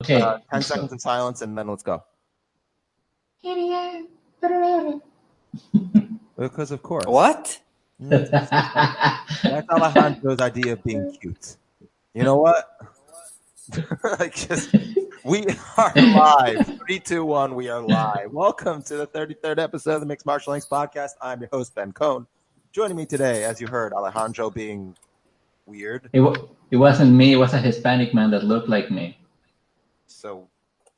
Okay. 10 seconds in silence, and then let's go. Because of course. What? That's Alejandro's idea of being cute. You know what? We are live. 3, 2, 1, we are live. Welcome to the 33rd episode of the Mixed Martial Arts Podcast. I'm your host, Ben Cohn. Joining me today, as you heard, Alejandro being weird. It wasn't me. It was a Hispanic man that looked like me. So,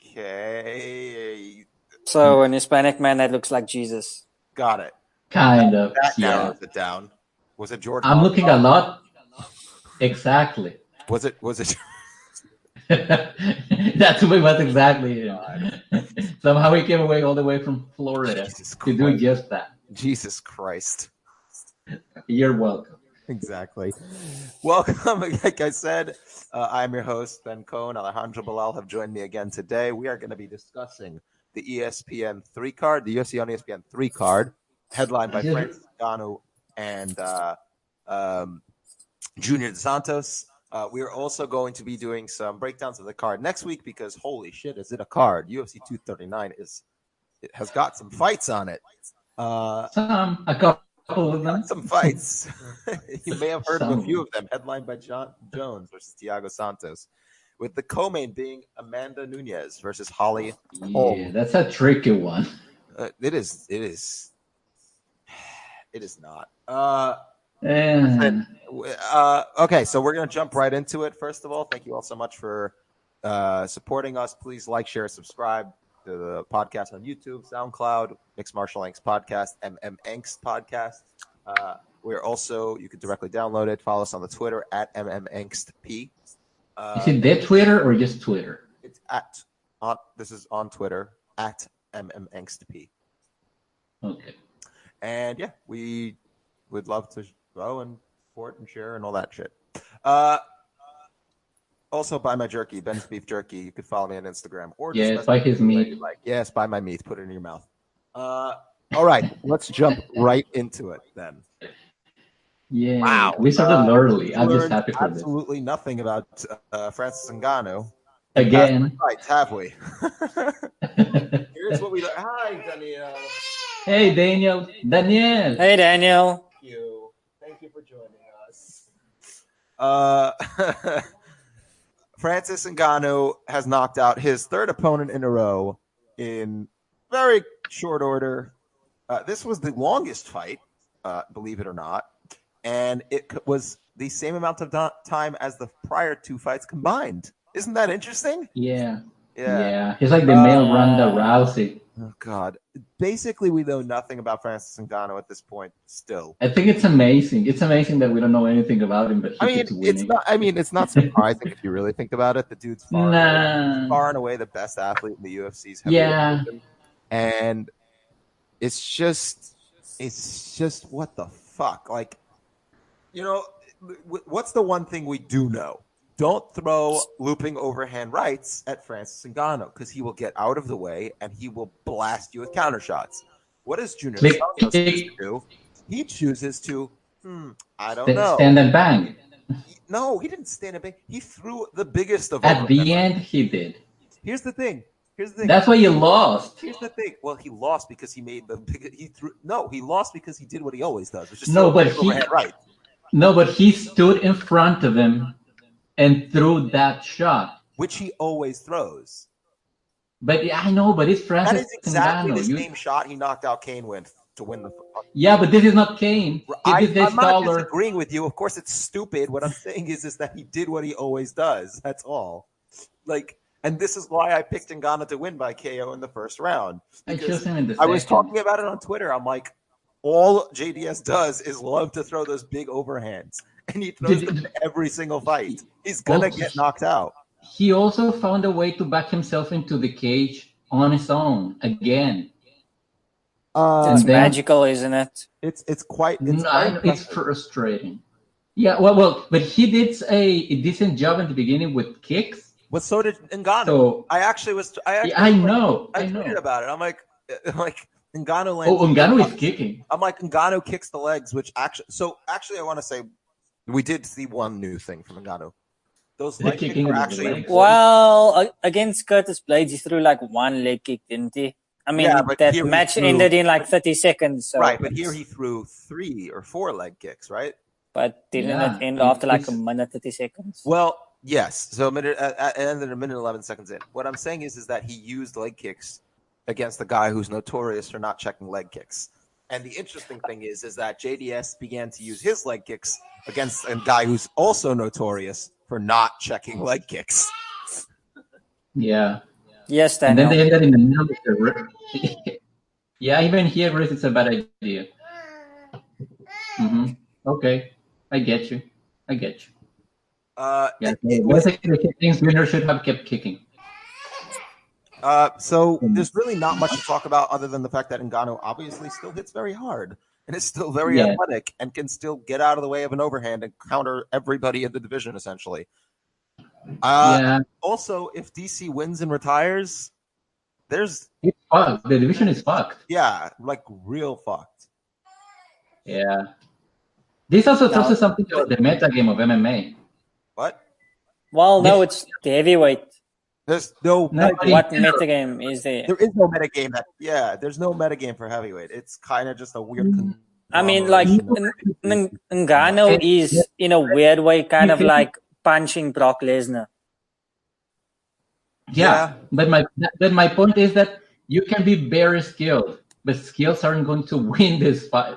okay. So an Hispanic man that looks like Jesus. Got it. Kind of. That Yeah. narrows it down. Was it George? I'm looking a lot. Exactly. Was it? That's what exactly it. Somehow he came away all the way from Florida to do just that. Jesus Christ. You're welcome. Exactly. Welcome. Like I said, I'm your host, Ben Cohn. Alejandro Bilal have joined me again today. We are going to be discussing the ESPN 3 card, the UFC on ESPN 3 card, headlined by Francis Ngannou and Junior Santos. We are also going to be doing some breakdowns of the card next week because holy shit, is it a card? UFC 239 it has got some fights on it. A couple of them. Some fights. You may have heard of a few of them, headlined by Jon Jones versus Thiago Santos, with the co-main being Amanda Nunes versus Holm. Yeah, that's a tricky one. It is not. Okay, so we're going to jump right into it. First of all, thank you all so much for supporting us. Please like, share, subscribe to the podcast on YouTube, SoundCloud, Mixed Martial Arts Podcast, MMAngst Podcast. We're also, you can directly download it. Follow us on the Twitter at MMAngstP. Is it their Twitter or just Twitter? It's this is on Twitter at MMAngstP. Okay. And yeah, we would love to grow and support and share and all that shit. Also, buy my jerky, Ben's Beef Jerky. You could follow me on Instagram. Or just buy his meat. Yes, buy my meat. Put it in your mouth. All right, let's jump right into it then. Yeah, wow. We started early. I'm just happy for absolutely this. Nothing about Francis Ngannou. Again. Right, have we? Here's what we... Hi, Daniel. Hey, Daniel. Daniel. Hey, Daniel. Thank you for joining us. Francis Ngannou has knocked out his third opponent in a row in very short order. This was the longest fight, believe it or not, and it was the same amount of time as the prior two fights combined. Isn't that interesting? Yeah. He's like the male Ronda Rousey. Oh, God. Basically, we know nothing about Francis Ngannou at this point still. I think it's amazing. It's amazing that we don't know anything about him, but keeps winning. It's not surprising if you really think about it. The dude's far and away the best athlete in the UFC's heavyweight division. And it's just what the fuck? Like, you know, what's the one thing we do know? Don't throw looping overhand rights at Francis Ngannou because he will get out of the way and he will blast you with counter shots. What does Junior Santos do? He chooses to, I don't know. Stand and bang. No, he didn't stand and bang. He threw the biggest of At the end, he did. Here's the thing. That's why you lost. Here's the thing. Well, he lost because he made the big. He lost because he did what he always does. Which is but he stood in front of him and threw that shot, which he always throws. But I know, but it's Francis. That is exactly the same shot he knocked out Kane with to win the. Yeah, but this is not Kane. I'm not disagreeing with you. Of course, it's stupid. What I'm saying is that he did what he always does. That's all. And this is why I picked Ngannou to win by KO in the first round. I chose him in the second. I was talking about it on Twitter. I'm like, all JDS does is love to throw those big overhands. And he throws them in every single fight. He's going to get knocked out. He also found a way to back himself into the cage on his own again. It's magical, isn't it? It's quite frustrating. Yeah, well, but he did a decent job in the beginning with kicks. But so did Ngannou. So, I know. I tweeted about it. I'm like Ngannou lands. Oh, Ngannou is kicking. I'm like, Ngannou kicks the legs, which actually I want to say we did see one new thing from Ngannou. those leg kicks are actually important. Well, against Curtis Blades, he threw like one leg kick, didn't he? I mean, that match ended in like 30 seconds. So right, but here he threw 3 or 4 leg kicks, right? But didn't it end after like a minute, 30 seconds? Well, yes. So it ended a minute 11 seconds in. What I'm saying is that he used leg kicks against the guy who's notorious for not checking leg kicks. And the interesting thing is that JDS began to use his leg kicks against a guy who's also notorious for not checking leg kicks. Yeah. Yes, Daniel. And then they ended in the middle of the yeah, even he agrees it's a bad idea. Okay. I get you. Yeah, basically, things winner should have kept kicking. So there's really not much to talk about other than the fact that Ngannou obviously still hits very hard and is still very athletic and can still get out of the way of an overhand and counter everybody in the division, essentially. Also, if DC wins and retires, it's fucked. The division is fucked. Yeah, like real fucked. Yeah. This also tells us something about the meta game of MMA. What? Well, no, it's the heavyweight. There's no what meta game is there? There is no meta game there's no meta game for heavyweight. It's kind of just a weird. I mean, like Ngannou is in a weird way kind of like punching Brock Lesnar. Yeah, but my point is that you can be very skilled, but skills aren't going to win this fight.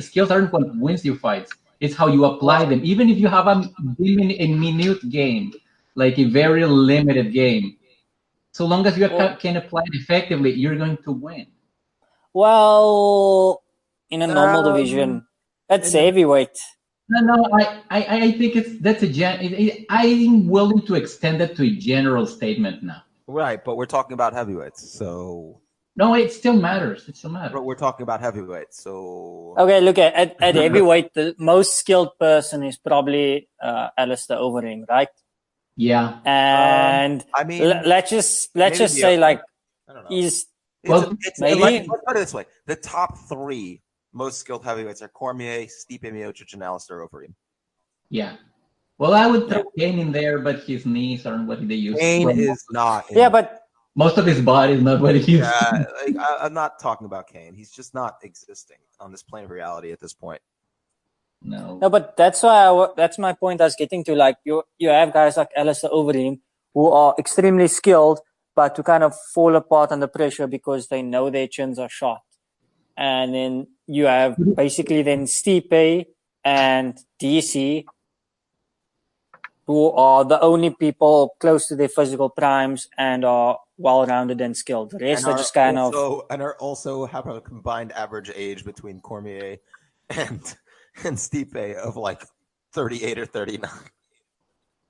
Skills aren't what wins your fights. It's how you apply them. Even if you have a minute game, like a very limited game, so long as you can apply it effectively, you're going to win. Well, in a normal division, that's heavyweight. No, I think I'm willing to extend it to a general statement now. Right, but we're talking about heavyweights, so. No, it still matters. But we're talking about heavyweight, so. Okay, look at heavyweight. The most skilled person is probably Alistair Overeem, right? Yeah. And I mean, let's just say like he's let's put it this way: the top 3 most skilled heavyweights are Cormier, Stipe Miocic, and Alistair Overeem. Yeah. Well, I would throw Kane in there, but his knees aren't what they use. Kane is not. But. Most of his body is not what he used. Yeah, I'm not talking about Kane. He's just not existing on this plane of reality at this point. No, but that's why that's my point I was getting to. Like you have guys like Alistair Overeem who are extremely skilled, but to kind of fall apart under pressure because they know their chins are shot. And then you have basically then Stipe and DC, who are the only people close to their physical primes and are well-rounded and skilled. The rest are just kind of... And are also have a combined average age between Cormier and Stipe of like 38 or 39.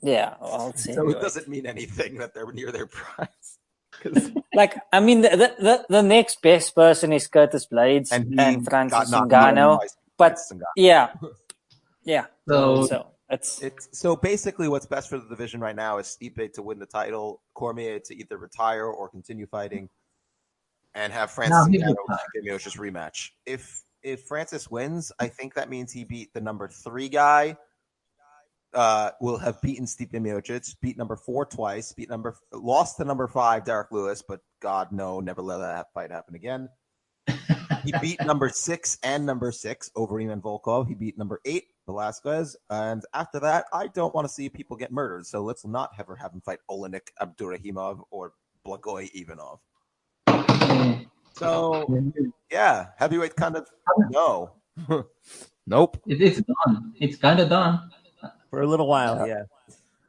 Yeah, well, so it doesn't mean anything that they're near their primes. Like, I mean, the next best person is Curtis Blades and Francis Ngannou. But, yeah. So basically what's best for the division right now is Stipe to win the title, Cormier to either retire or continue fighting, and have Francis Ngannou just rematch. If Francis wins, I think that means he beat the number 3 guy, will have beaten Stipe Miocic, beat number 4 twice, lost to number 5 Derek Lewis, but God no, never let that fight happen again. He beat number 6 and number 6, Overeem and Volkov. He beat number 8, Velasquez. And after that, I don't want to see people get murdered. So let's not ever have him fight Olenek Abdurahimov or Blagoy Ivanov. So, yeah, heavyweight kind of, no. Nope. It's done. It's kind of done. For a little while, yeah.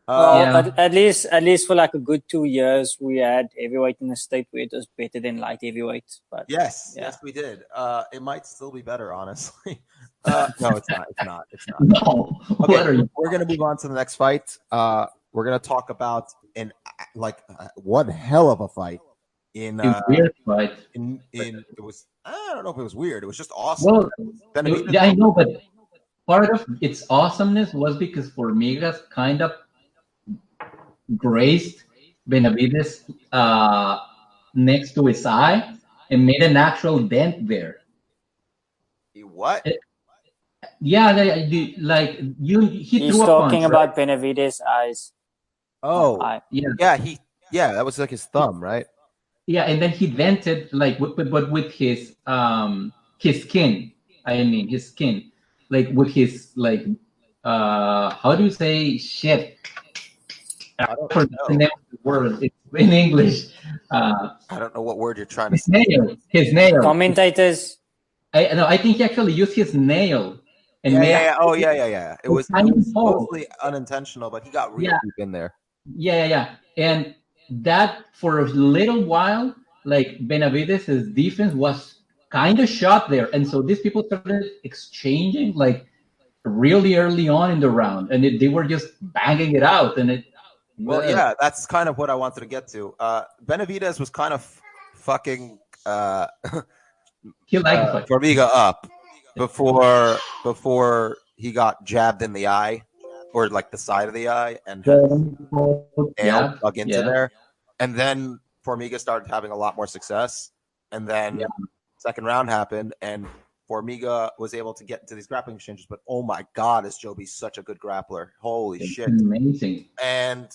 At least for like a good 2 years, we had heavyweight in the state where it was better than light heavyweight. But yes, we did. It might still be better, honestly. No, it's not. No. Okay, we're gonna move on to the next fight. We're gonna talk about one hell of a fight. Weird fight. It was. I don't know if it was weird. It was just awesome. Well, I know, but part of its awesomeness was because Formigas kind of grazed Benavides next to his eye and made an actual dent there. What? Yeah, like he He's threw a talking punch, about right? Benavidez' eyes. Oh, Yeah, yeah, that was like his thumb, right? yeah, and then he dented like but with his skin. I mean his skin, like with his like how do you say shit? I don't For the know. name of the word, it's in English. I don't know what word you're trying to His say. nail, his nail. Commentators. I no, I think he actually used his nail and made a Oh, yeah. It was tiny hole. supposedly unintentional, but he got real Yeah, deep in there. yeah. And that for a little while, like Benavidez' defense was kind of shot there, and so these people started exchanging like really early on in the round, and they were just banging it out, and it. Well, yeah, that's kind of what I wanted to get to. Benavidez was kind of fucking He liked the fight. Formiga up before he got jabbed in the eye, or like the side of the eye, and had nail dug into there. And then Formiga started having a lot more success. And then second round happened, and Formiga was able to get into these grappling exchanges. But oh my God, is Joby such a good grappler? Holy shit. Amazing. And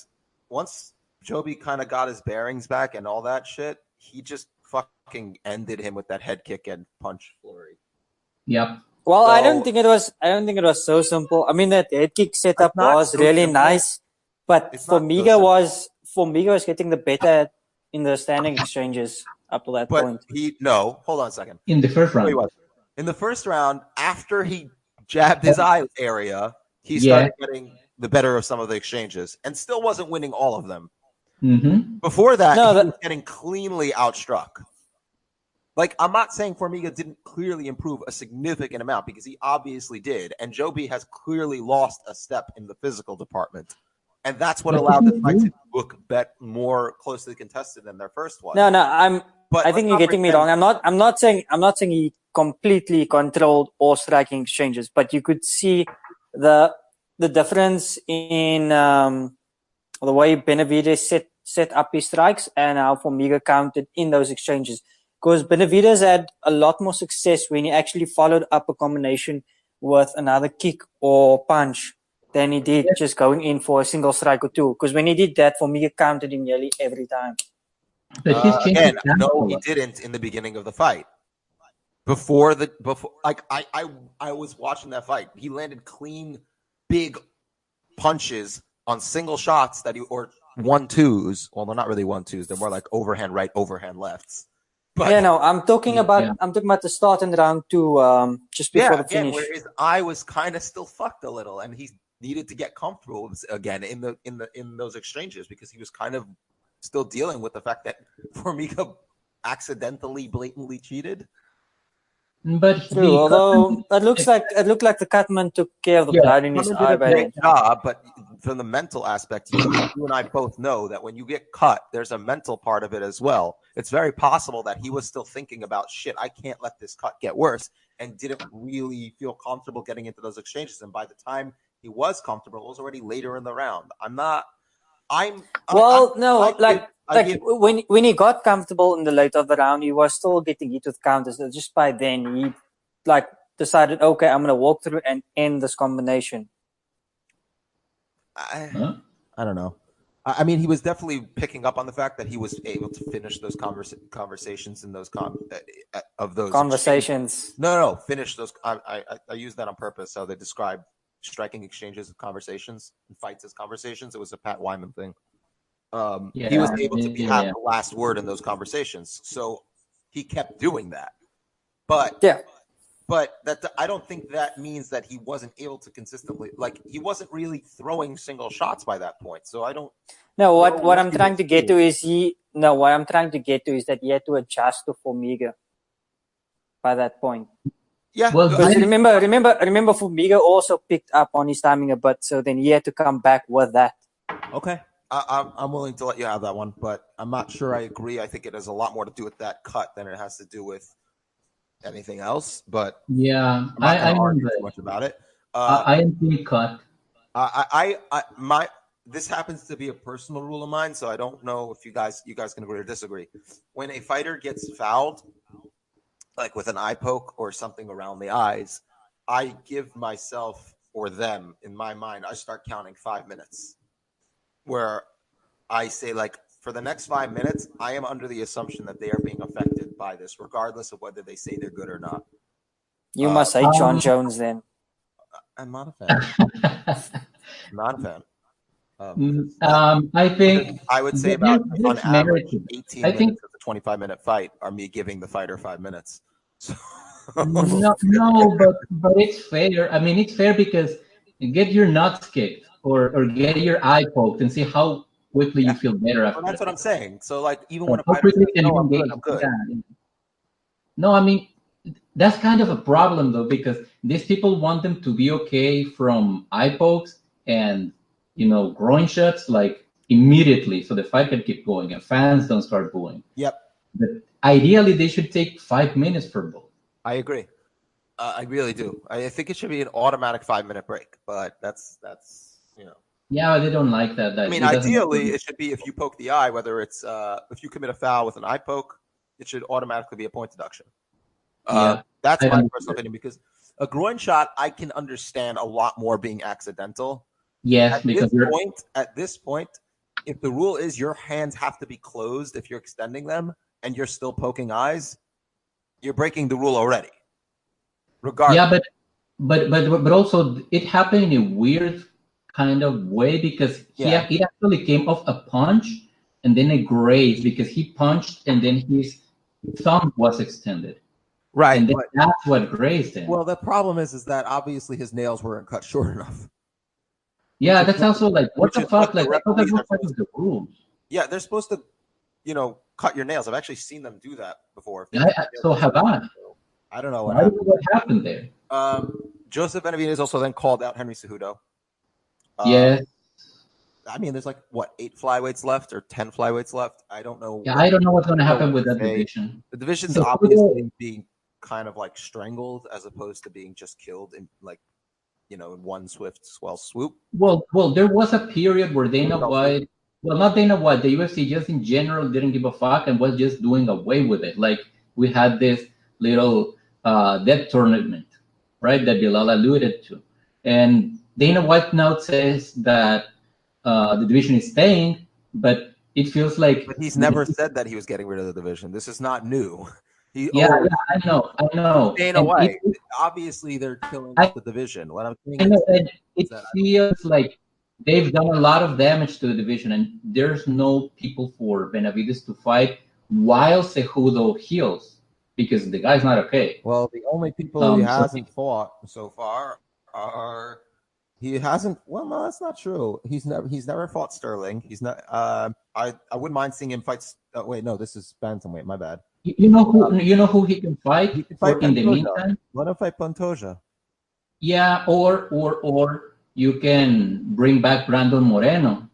once Joby kind of got his bearings back and all that shit, he just fucking ended him with that head kick and punch flurry. Yep. Well, I don't think it was so simple. I mean, that head kick setup was really nice, but Formiga was getting the better in the standing exchanges up to that point. Hold on a second. In the first round. In the first round, after he jabbed his eye area, he started getting the better of some of the exchanges and still wasn't winning all of them. Mm-hmm. Before that, he was getting cleanly outstruck. Like, I'm not saying Formiga didn't clearly improve a significant amount, because he obviously did. And Joby has clearly lost a step in the physical department. And that's what allowed the fight to look more closely contested than their first one. I think you're getting me wrong. I'm not saying he completely controlled all striking exchanges, but you could see the difference in the way Benavidez set up his strikes and how Formiga counted in those exchanges. Because Benavidez had a lot more success when he actually followed up a combination with another kick or punch than he did just going in for a single strike or two. Because when he did that, Formiga counted him nearly every time. Again, no, he didn't in the beginning of the fight. Before I was watching that fight. He landed clean, big punches on single shots or 1-2s. Well, they're not really 1-2s. They're more like overhand right, overhand lefts. But, I'm talking about the start in round 2, just before the finish. Where his eye was kind of still fucked a little, and he needed to get comfortable again in those exchanges, because he was kind of still dealing with the fact that Formiga accidentally, blatantly cheated. But true, although it looked like the cutman took care of the blood in his eye. Did a great job, but from the mental aspect, you and I both know that when you get cut, there's a mental part of it as well. It's very possible that he was still thinking about, shit, I can't let this cut get worse, and didn't really feel comfortable getting into those exchanges. And by the time he was comfortable, it was already later in the round. When he got comfortable in the late of the round, he was still getting hit with counters. So just by then, he decided, okay, I'm going to walk through and end this combination. I don't know. I mean, he was definitely picking up on the fact that he was able to finish those conversations in those conversations. No, finish those. I used that on purpose. So they describe striking exchanges as conversations and fights as conversations. It was a Pat Wyman thing. He was able to have the last word in those conversations, so he kept doing that. But I don't think that means that he wasn't able to consistently, he wasn't really throwing single shots by that point. So I don't. No, what I'm trying to get to is that he had to adjust to Formiga by that point. Yeah. Well, remember, Formiga also picked up on his timing a bit, so then he had to come back with that. Okay. I'm willing to let you have that one, but I'm not sure I agree. I think it has a lot more to do with that cut than it has to do with anything else. But yeah, I'm not going to argue too much about it. I am being cut. This happens to be a personal rule of mine, so I don't know if you guys can agree or disagree. When a fighter gets fouled, like with an eye poke or something around the eyes, I give myself or them, in my mind, I start counting 5 minutes, where I say, like, for the next 5 minutes, I am under the assumption that they are being affected by this, regardless of whether they say they're good or not. You must hate Jon Jones then. I'm not a fan. Not a fan. I think I would say about on average 18 minutes of the 25-minute fight are me giving the fighter 5 minutes. So. No, but it's fair. I mean, it's fair because you get your nuts kicked or get your eye poked and see how quickly you feel better after. Well, that's what I'm saying. So, like, even when a how fighter quickly says, can "No, you I'm good, engage?" I'm good." Yeah. No, I mean, that's kind of a problem though, because these people want them to be okay from eye pokes and groin shots like immediately, so the fight can keep going and fans don't start booing. Yep. But ideally, they should take 5 minutes for both. I agree. I really do. I think it should be an automatic 5-minute break, but that's. Yeah, they don't like that. I mean, ideally, it should be if you poke the eye, whether it's if you commit a foul with an eye poke, it should automatically be a point deduction. That's my personal opinion, because a groin shot, I can understand a lot more being accidental. Yes, at this point, if the rule is your hands have to be closed if you're extending them and you're still poking eyes, you're breaking the rule already. Regardless. Yeah, but also it happened in a weird kind of way, because it actually came off a punch and then a graze, because he punched and then his thumb was extended. Right. And that's what grazed him. Well, the problem is that obviously his nails weren't cut short enough. Yeah, that's also like, what the fuck? Like, I thought that was part of the rules. Yeah, they're supposed to, cut your nails. I've actually seen them do that before. So have I. I don't know what happened there. Joseph Benavidez also then called out Henry Cejudo. Yes. I mean, there's 8 flyweights left or 10 flyweights left. I don't know. Yeah, I don't know what's going to happen with that division. The division's obviously being kind of like strangled as opposed to being just killed in in one swift swell swoop. Well, there was a period where Dana White, not Dana White, the UFC just in general didn't give a fuck and was just doing away with it. Like, we had this little death tournament, right, that Bilal alluded to. And Dana White now says that the division is staying, but it feels like... But he's never said that he was getting rid of the division. This is not new. I know. Dana White, obviously they're killing the division. What I'm saying it feels like they've done a lot of damage to the division, and there's no people for Benavidez to fight while Cejudo heals, because the guy's not okay. Well, the only people he hasn't fought so far are... He hasn't. Well, no, that's not true. He's never fought Sterling. He's not. I wouldn't mind seeing him fight. Wait, no, this is bantamweight. My bad. You know who he can fight. He can fight in the meantime. Let him fight Pantoja. Yeah, or you can bring back Brandon Moreno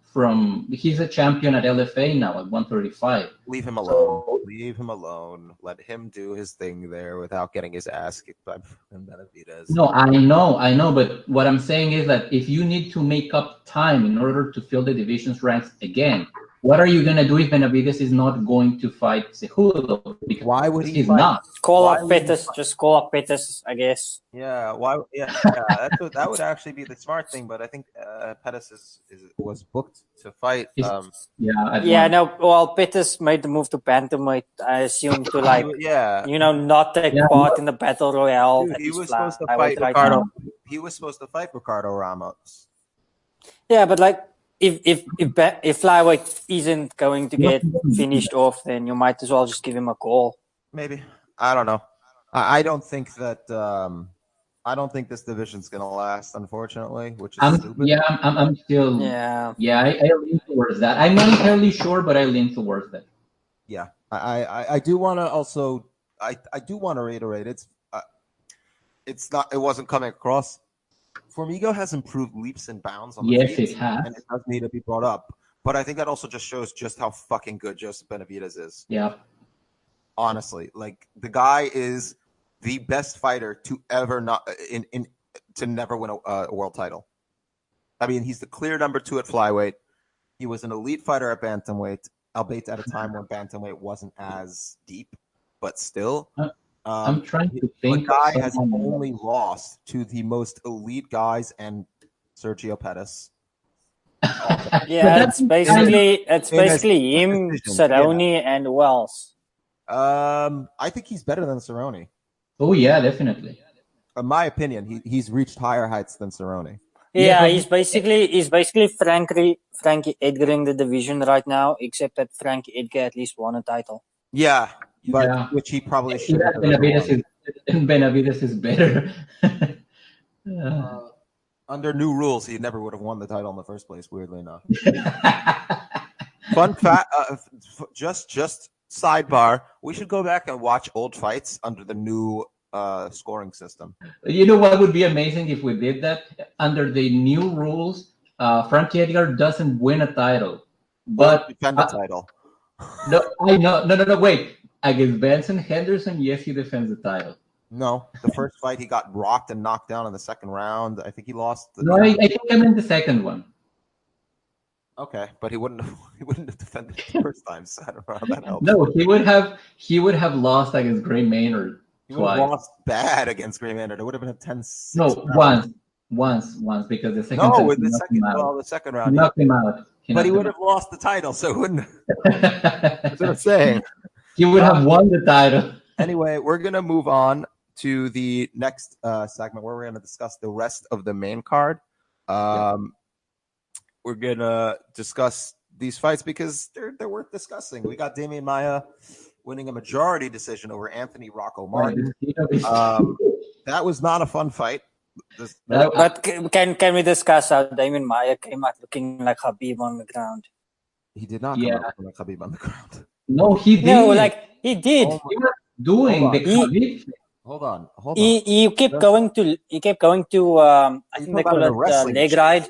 he's a champion at LFA now at 135. Leave him alone. Leave him alone. Let him do his thing there without getting his ass kicked by Benavidez. No, I know. But what I'm saying is that if you need to make up time in order to fill the division's ranks again, what are you going to do if Benavidez is not going to fight Cejudo? Because why would he not? Call up Pettis. Just call up Pettis, I guess. Yeah. Why? Yeah. That would actually be the smart thing. But I think Pettis was booked to fight. No. Well, Pettis made the move to bantamweight. I assume to not take part in the battle royale. Dude, he was supposed to fight Ricardo. He was supposed to fight Ricardo Ramos. Yeah, but if flyweight isn't going to get finished off, then you might as well just give him a call. Maybe. I don't know. I don't think that. I don't think this division's gonna last, unfortunately. Which is stupid. Yeah, I'm still. Yeah. I lean towards that. I'm not entirely sure, but I lean towards that. Yeah, I do want to also. I do want to reiterate. It's not. It wasn't coming across. Formiga has improved leaps and bounds on the feet, it has. And it does need to be brought up. But I think that also just shows just how fucking good Joseph Benavidez is. Yeah. Honestly, the guy is the best fighter to ever to never win a world title. I mean, he's the clear number 2 at flyweight. He was an elite fighter at bantamweight, albeit at a time when bantamweight wasn't as deep, but still. I'm trying to think. The guy has only lost to the most elite guys and Sergio Pettis. Yeah, it's basically him, Cerrone, and Wells. I think he's better than Cerrone. Oh yeah, definitely. In my opinion, he's reached higher heights than Cerrone. Yeah, he's basically Frankie Edgaring the division right now, except that Frankie Edgar at least won a title. Yeah, but which he probably should have. Benavidez is better. Under new rules, he never would have won the title in the first place. Weirdly enough. Fun fact, just sidebar: we should go back and watch old fights under the new scoring system. You know what would be amazing if we did that? Under the new rules, Frankie Edgar doesn't win a title, but defend the title. No, I know. No. Wait, against Benson Henderson, yes, he defends the title. No, the first fight he got rocked and knocked down in the second round. I think he lost. I think I meant the second one. Okay, but he wouldn't have defended the first time. So I don't know how that helps. No, he would have lost against Gray Maynard. He would have lost bad against Gray Maynard. It would have been a 10-6. No, once because the second. No, with the second round, he knocked him out. But he would have lost the title, so wouldn't. That's what I'm saying. He would have won the title. Anyway, we're gonna move on to the next segment where we're gonna discuss the rest of the main card. We're gonna discuss these fights because they're worth discussing. We got Demian Maia winning a majority decision over Anthony Rocco Martin. That was not a fun fight. But can we discuss how Demian Maia came out looking like Khabib on the ground? He did not come out looking like Khabib on the ground. No, he did. No, like he did. He was doing the Khabib. Hold on. He kept going to I think they call it leg ride.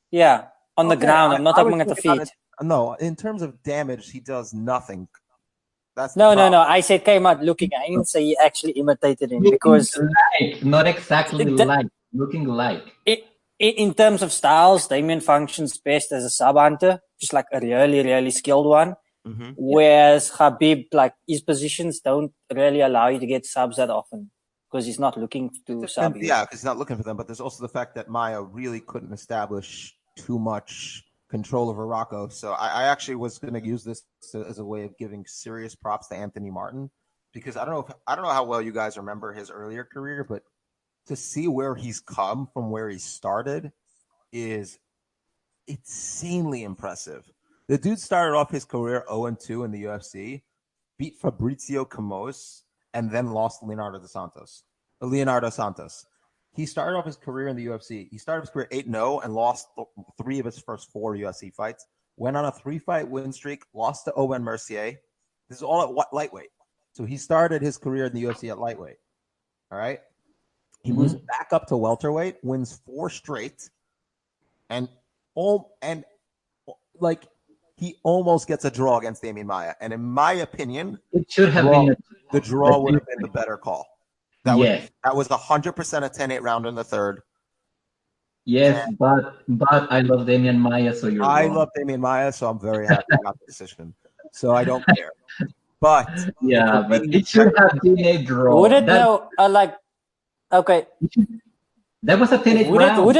Yeah, on the ground. I'm not talking at the feet. No, in terms of damage, he does nothing. That's no. I said came out looking. I didn't say he actually imitated him because not exactly looking like. In terms of styles, Damian functions best as a sub hunter, just like a really, really skilled one. Mm-hmm. Whereas Khabib, like his positions don't really allow you to get subs that often because he's not looking to sub you. Yeah, because he's not looking for them. But there's also the fact that Maia really couldn't establish too much control over Rocco. So I actually was going to use this as a way of giving serious props to Anthony Martin because I don't know how well you guys remember his earlier career, but to see where he's come from where he started is insanely impressive. The dude started off his career 0-2 in the UFC, beat Fabrizio Camões, and then lost Leonardo Santos. He started off his career in the UFC. He started his career 8-0 and lost 3 of his first 4 UFC fights. Went on a 3-fight win streak, lost to Owen Mercier. This is all at lightweight. So he started his career in the UFC at lightweight. All right? He moves back up to welterweight, wins 4 straight, and he almost gets a draw against Demian Maia. And in my opinion, it should have been the draw would have been the better call. That was 100% a 10-8 round in the third. Yes, but I love Demian Maia, so you're I wrong. love Demian Maia, so I'm very happy about the decision. So I don't care. But it should have been a draw. Would it okay. That was a 10-8 round. Would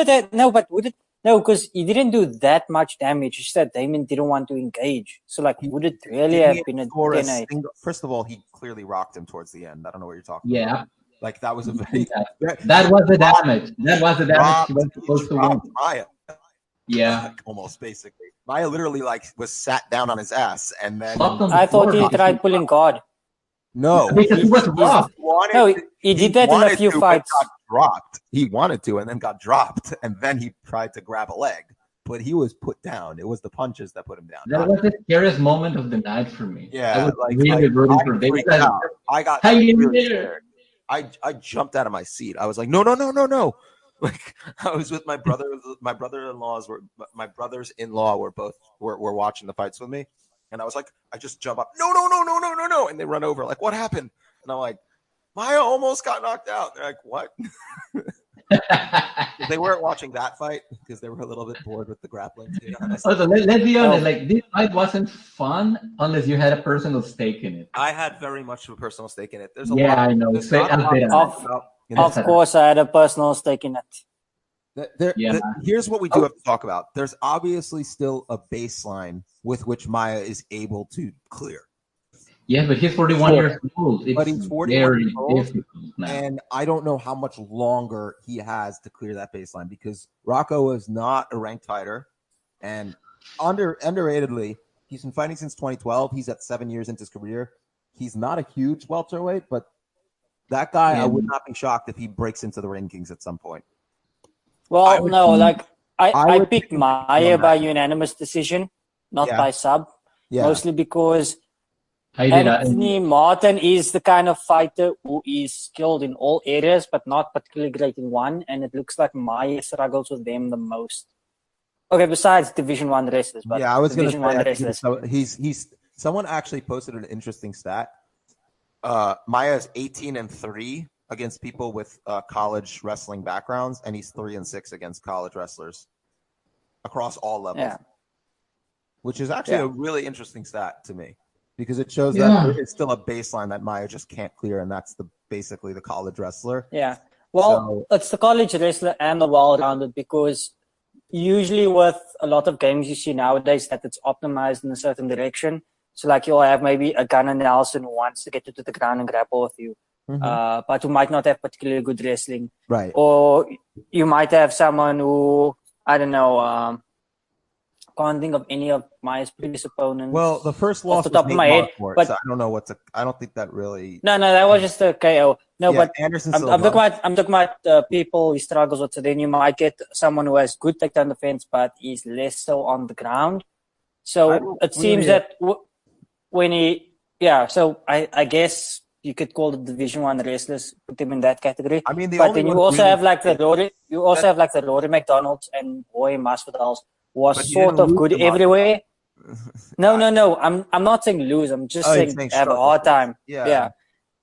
it no, because he didn't do that much damage. He said Damien didn't want to engage. So, would it really have been a 10-8? First of all, he clearly rocked him towards the end. I don't know what you're talking about. Like, that was a very... that was the damage. That was the damage he was supposed to win. Maya. Yeah. Almost, basically. Maya literally, was sat down on his ass, and then... I thought he tried pulling guard. No. Because he was rough. He did that in a few fights. Dropped. He wanted to and then got dropped, and then he tried to grab a leg, but he was put down. It was the punches that put him down. That was the scariest moment of the night for me. Yeah, I was really rooting for David. I got really scared. I jumped out of my seat. I was like, no. Like, I was with my brother. My brothers-in-law were watching the fights with me, and I was like, I just jump up, no, and they run over. Like, what happened? And I'm like, Maia almost got knocked out. They're like, what? They weren't watching that fight because they were a little bit bored with the grappling, to be honest. Also, let's be honest. Like, this fight wasn't fun unless you had a personal stake in it. I had very much of a personal stake in it. There's a Yeah, lot. I know. Of course, I had a personal stake in it. Here's what we do have to talk about. There's obviously still a baseline with which Maia is able to clear. Yeah, but he's 41 years old. It's but he's 41 years old, now. And I don't know how much longer he has to clear that baseline because Rocco is not a ranked fighter. And underratedly, he's been fighting since 2012. He's at 7 years into his career. He's not a huge welterweight, but that guy, I would not be shocked if he breaks into the rankings at some point. Well, no, like I picked Maia by unanimous decision, not by sub. Yeah. Mostly because Anthony Martin is the kind of fighter who is skilled in all areas, but not particularly great in one. And it looks like Maia struggles with them the most. Okay, besides Division 1 wrestlers. But yeah, I was going to say, so he's someone actually posted an interesting stat. Maia is 18-3 against people with college wrestling backgrounds, and he's 3-6 against college wrestlers across all levels, which is actually a really interesting stat to me. Because it shows that it's still a baseline that Maia just can't clear, and that's basically the college wrestler. Yeah. Well, it's the college wrestler and the well-rounded, because usually with a lot of games you see nowadays that it's optimized in a certain direction. So like you'll have maybe a Gunnar Nelson who wants to get you to the ground and grapple with you, but who might not have particularly good wrestling. Right. Or you might have someone who, I don't know, can't think of any of Maia's previous opponents. Well, the first loss off the top of my head, but so I don't know I don't think that really. No, that was just a KO. No, but Anderson I'm talking about people he struggles with. So then you might get someone who has good takedown defense, but is less so on the ground. So it seems that when he, so I guess you could call the Division 1 wrestlers, put them in that category. I mean, but then you also have like the Rory McDonald's and Roy Masvidal's. Was sort of good everywhere. No. I'm not saying lose. I'm just saying have a hard time. Yeah.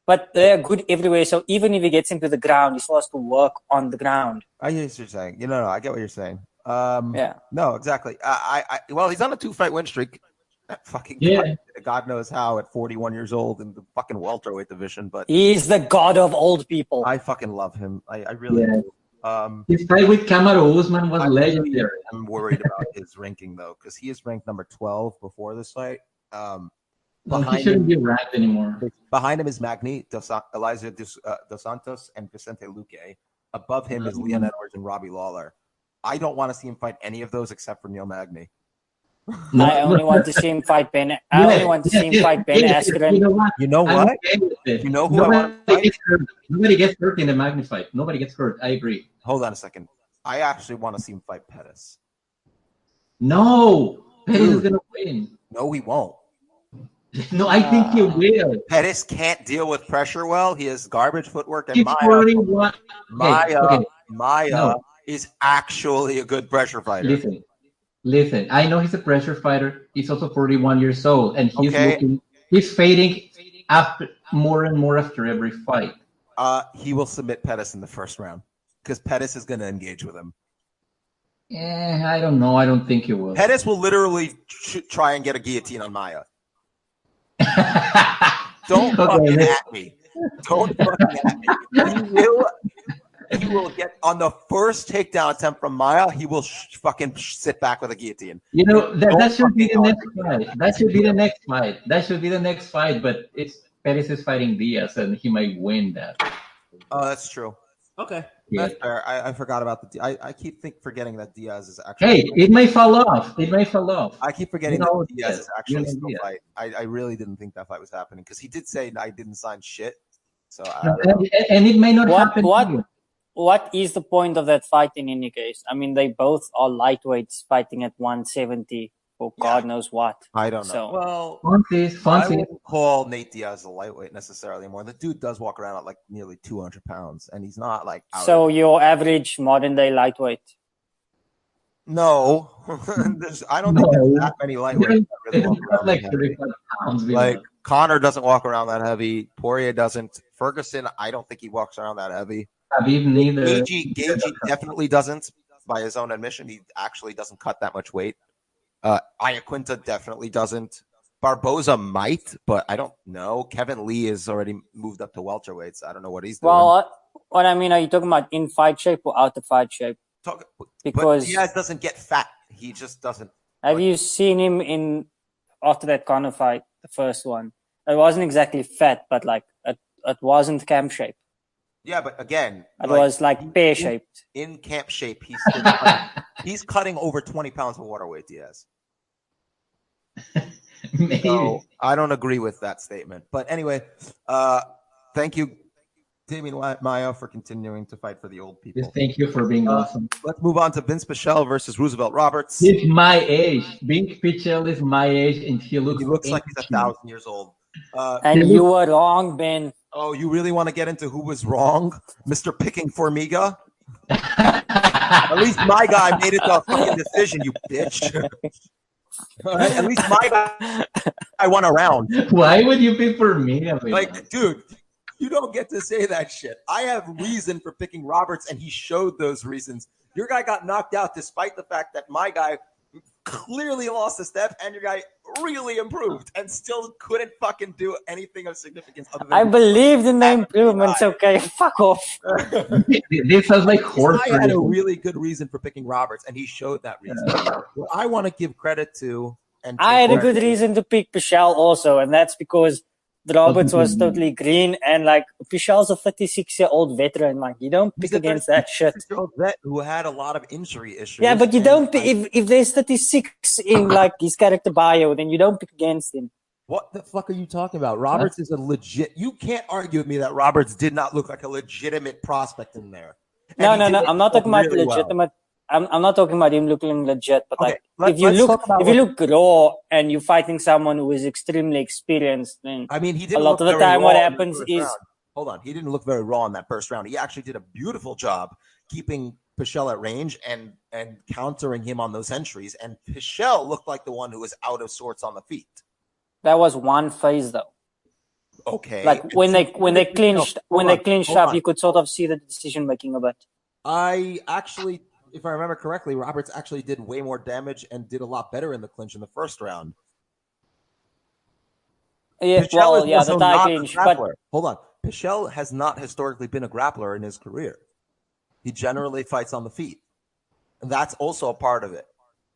But they're good everywhere. So even if he gets into the ground, he still has to work on the ground. I hear what you're saying. No, I get what you're saying. No, exactly. Well, he's on a 2-fight win streak. God knows how at 41 years old in the fucking welterweight division. But he's the god of old people. I fucking love him. I really do. His fight with Kamaru Usman was legendary. I'm worried about his ranking though, because he is ranked number 12 before this fight. He shouldn't be ranked anymore. Behind him is Magny, Elijah Dos Santos, and Vicente Luque. Above him is Leon Edwards and Robbie Lawler. I don't want to see him fight any of those except for Neil Magny. I only want to see him fight Ben. I only want to see him fight Ben Askren. You know what? You know who I want to fight? Nobody gets hurt in the Magny fight. Nobody gets hurt. I agree. Hold on a second. I actually want to see him fight Pettis. No, Pettis is gonna win. No, he won't. No, I think he will. Pettis can't deal with pressure well. He has garbage footwork, and Maia is actually a good pressure fighter. Listen. I know he's a pressure fighter. He's also 41 years old, and he's fading after more and more after every fight. He will submit Pettis in the first round because Pettis is going to engage with him. I don't know. I don't think he will. Pettis will literally try and get a guillotine on Maia. Don't fucking at me. Don't fucking at me. He will get on the first takedown attempt from Maia. He will fucking sit back with a guillotine. You know that should be the next fight. That should be the next fight. But Pettis is fighting Diaz, and he might win that. Oh, that's true. Okay, that's fair. I forgot about I keep forgetting that Diaz is actually. Hey, it may fall off. I keep forgetting that Diaz is actually still fight. I really didn't think that fight was happening because he did say I didn't sign shit. So and it may not happen. What is the point of that fight in any case? I mean, they both are lightweights fighting at 170 or God knows what. I don't know. So, well, I wouldn't call Nate Diaz a lightweight necessarily anymore. The dude does walk around at like nearly 200 pounds, and he's not like. So your average modern day lightweight? No, I don't think there's that many lightweights that really walk around like 35 pounds. Like Connor doesn't walk around that heavy. Poirier doesn't. Ferguson, I don't think he walks around that heavy. Khabib neither. Gagey definitely doesn't. By his own admission, he actually doesn't cut that much weight. Iaquinta definitely doesn't. Barboza might, but I don't know. Kevin Lee has already moved up to welterweights. I don't know what he's doing. Well, what I mean, are you talking about in fight shape or out of fight shape? Because Diaz doesn't get fat. He just doesn't. Have you seen him after that Conor fight, the first one? It wasn't exactly fat, but like it wasn't camp shape. Yeah, but again, it was like pear shaped. In camp shape, he's cutting over 20 pounds of water weight, Diaz. Maybe. So I don't agree with that statement. But anyway, thank you, Damian Maia, for continuing to fight for the old people. Yes, thank you for being awesome. Let's move on to Vince Pichel versus Roosevelt Roberts. He's my age. Vince Pichel is my age, and he looks like he's 1,000 years old. And you were wrong, Ben. Oh, you really want to get into who was wrong? Mr. Picking Formiga? At least my guy made it to a fucking decision, you bitch. Right, at least my guy won a round. Why would you pick Formiga? Like, dude, you don't get to say that shit. I have reason for picking Roberts, and he showed those reasons. Your guy got knocked out despite the fact that my guy clearly lost a step, and your guy really improved and still couldn't fucking do anything of significance. Other than I believed in the improvements. Okay, fuck off. This sounds like horse. I had a really good reason for picking Roberts, and he showed that reason. What I want to give credit to, and I had a good reason to pick Pichel also, and that's because Roberts was totally green, and like Pichel's a 36-year-old veteran. Like you don't pick against that shit. Vet who had a lot of injury issues. Yeah, but you don't. If there's 36 in like his character bio, then you don't pick against him. What the fuck are you talking about? Roberts is a legit. You can't argue with me that Roberts did not look like a legitimate prospect in there. No. I'm not talking about legitimate. I'm not talking about him looking legit, but okay, if you look raw and you're fighting someone who is extremely experienced, then I mean, he didn't a lot of the time what happens is hold on, he didn't look very raw in that first round. He actually did a beautiful job keeping Pichel at range and countering him on those entries. And Pichel looked like the one who was out of sorts on the feet. That was one phase though. Okay, like when they clinched up, you could sort of see the decision making a bit. I actually. If I remember correctly, Roberts actually did way more damage and did a lot better in the clinch in the first round. Yeah, the tie clinch. But hold on, Pichel has not historically been a grappler in his career. He generally fights on the feet, and that's also a part of it.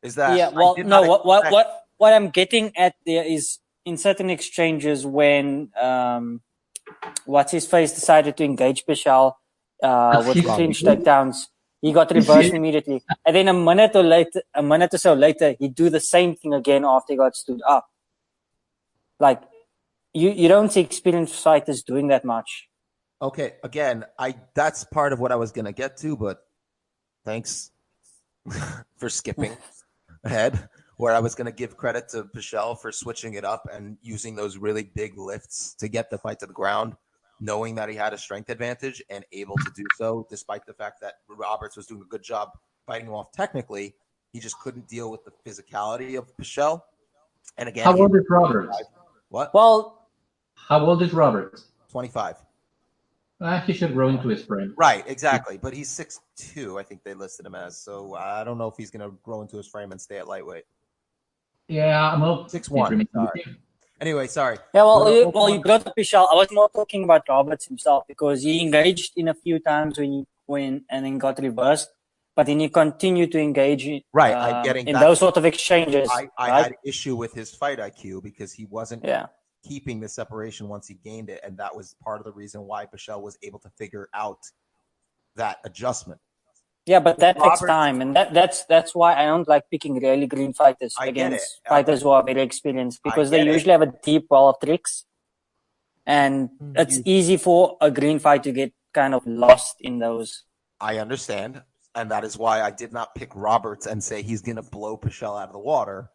Is that what I'm getting at there is in certain exchanges when what's his face decided to engage Pichel with clinch takedowns. He got reversed immediately. And then a minute or so later, he'd do the same thing again after he got stood up. Like, you don't see experienced fighters doing that much. Okay, again, that's part of what I was going to get to, but thanks for skipping ahead, where I was going to give credit to Pichel for switching it up and using those really big lifts to get the fight to the ground, knowing that he had a strength advantage and able to do so, despite the fact that Roberts was doing a good job fighting him off technically. He just couldn't deal with the physicality of Pichel. And again, how old is Roberts? What? Well, how old is Roberts? 25. He should grow into his frame. Right, exactly. But he's 6'2", I think they listed him as. So I don't know if he's going to grow into his frame and stay at lightweight. Yeah, I'm 6'1". Sorry. Anyway, sorry. Yeah, you brought up Pichel. I was more talking about Roberts himself because he engaged in a few times and then got reversed, but then he continued to engage in those sort of exchanges. I had an issue with his fight IQ because he wasn't keeping the separation once he gained it, and that was part of the reason why Pichel was able to figure out that adjustment. Yeah, but that takes time, and that's why I don't like picking really green fighters against fighters who are very experienced because they usually have a deep wall of tricks, and it's easy for a green fight to get kind of lost in those. I understand, and that is why I did not pick Roberts and say he's going to blow Pichel out of the water.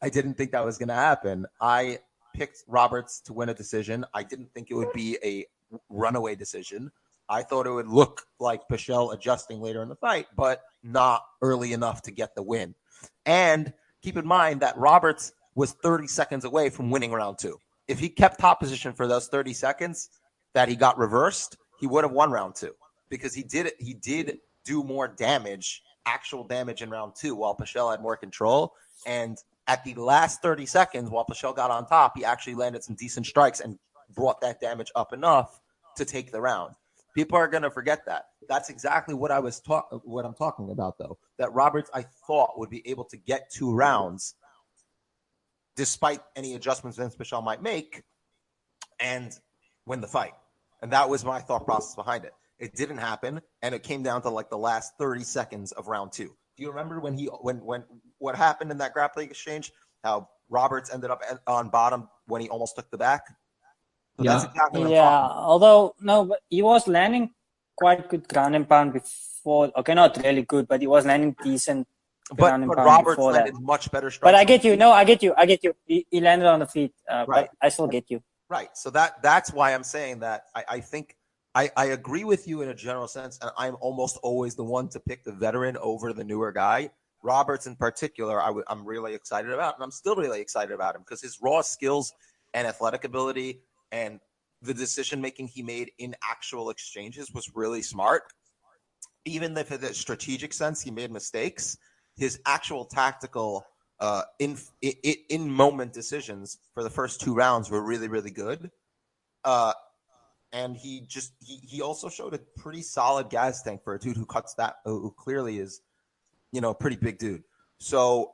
I didn't think that was going to happen. I picked Roberts to win a decision. I didn't think it would be a runaway decision. I thought it would look like Pichel adjusting later in the fight, but not early enough to get the win. And keep in mind that Roberts was 30 seconds away from winning round 2. If he kept top position for those 30 seconds that he got reversed, he would have won round 2 because he did do more damage, actual damage in round 2 while Pichel had more control. And at the last 30 seconds, while Pichel got on top, he actually landed some decent strikes and brought that damage up enough to take the round. People are going to forget that. That's exactly what I'm talking about, though. That Roberts, I thought, would be able to get 2 rounds despite any adjustments Vince Pichel might make and win the fight. And that was my thought process behind it. It didn't happen, and it came down to like the last 30 seconds of round 2. Do you remember when what happened in that grappling exchange? How Roberts ended up on bottom when he almost took the back? So that's exactly what I'm talking about. Although, no, but he was landing quite good ground and pound before. Okay, not really good, but he was landing decent ground and pound Roberts before landed that. much better strikes. But I get you. No, I get you. He landed on the feet. Right. But I still get you. Right. So that's why I'm saying that I think I agree with you in a general sense, and I'm almost always the one to pick the veteran over the newer guy. Roberts in particular, I'm really excited about, and I'm still really excited about him because his raw skills and athletic ability and the decision-making he made in actual exchanges was really smart. Even if in a strategic sense he made mistakes, his actual tactical in-moment decisions for the first 2 rounds were really, really good. And he also showed a pretty solid gas tank for a dude who clearly is, a pretty big dude. So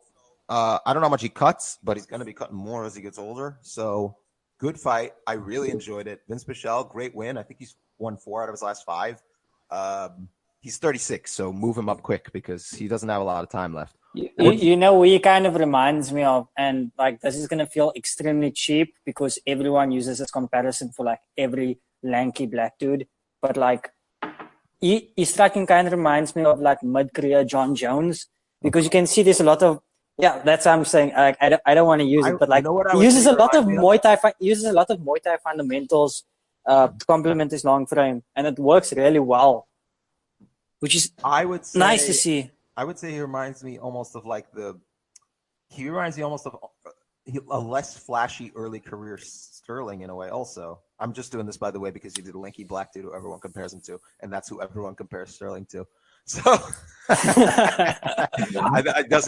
I don't know how much he cuts, but he's going to be cutting more as he gets older. So good fight. I really enjoyed it. Vince Pichel, great win. I think he's won 4 out of his last 5. He's 36, so move him up quick because he doesn't have a lot of time left. He kind of reminds me of, and like this is going to feel extremely cheap because everyone uses this comparison for like every lanky black dude, but like his striking kind of reminds me of like mid-career Jon Jones because you can see there's a lot of that's what I'm saying. I don't want to use it, but like he uses a lot of Muay Thai fundamentals to complement his long frame, and it works really well, which is nice to see. I would say he reminds me almost of a less flashy early career Sterling in a way. Also, I'm just doing this by the way because he did a lanky black dude who everyone compares him to, and that's who everyone compares Sterling to. So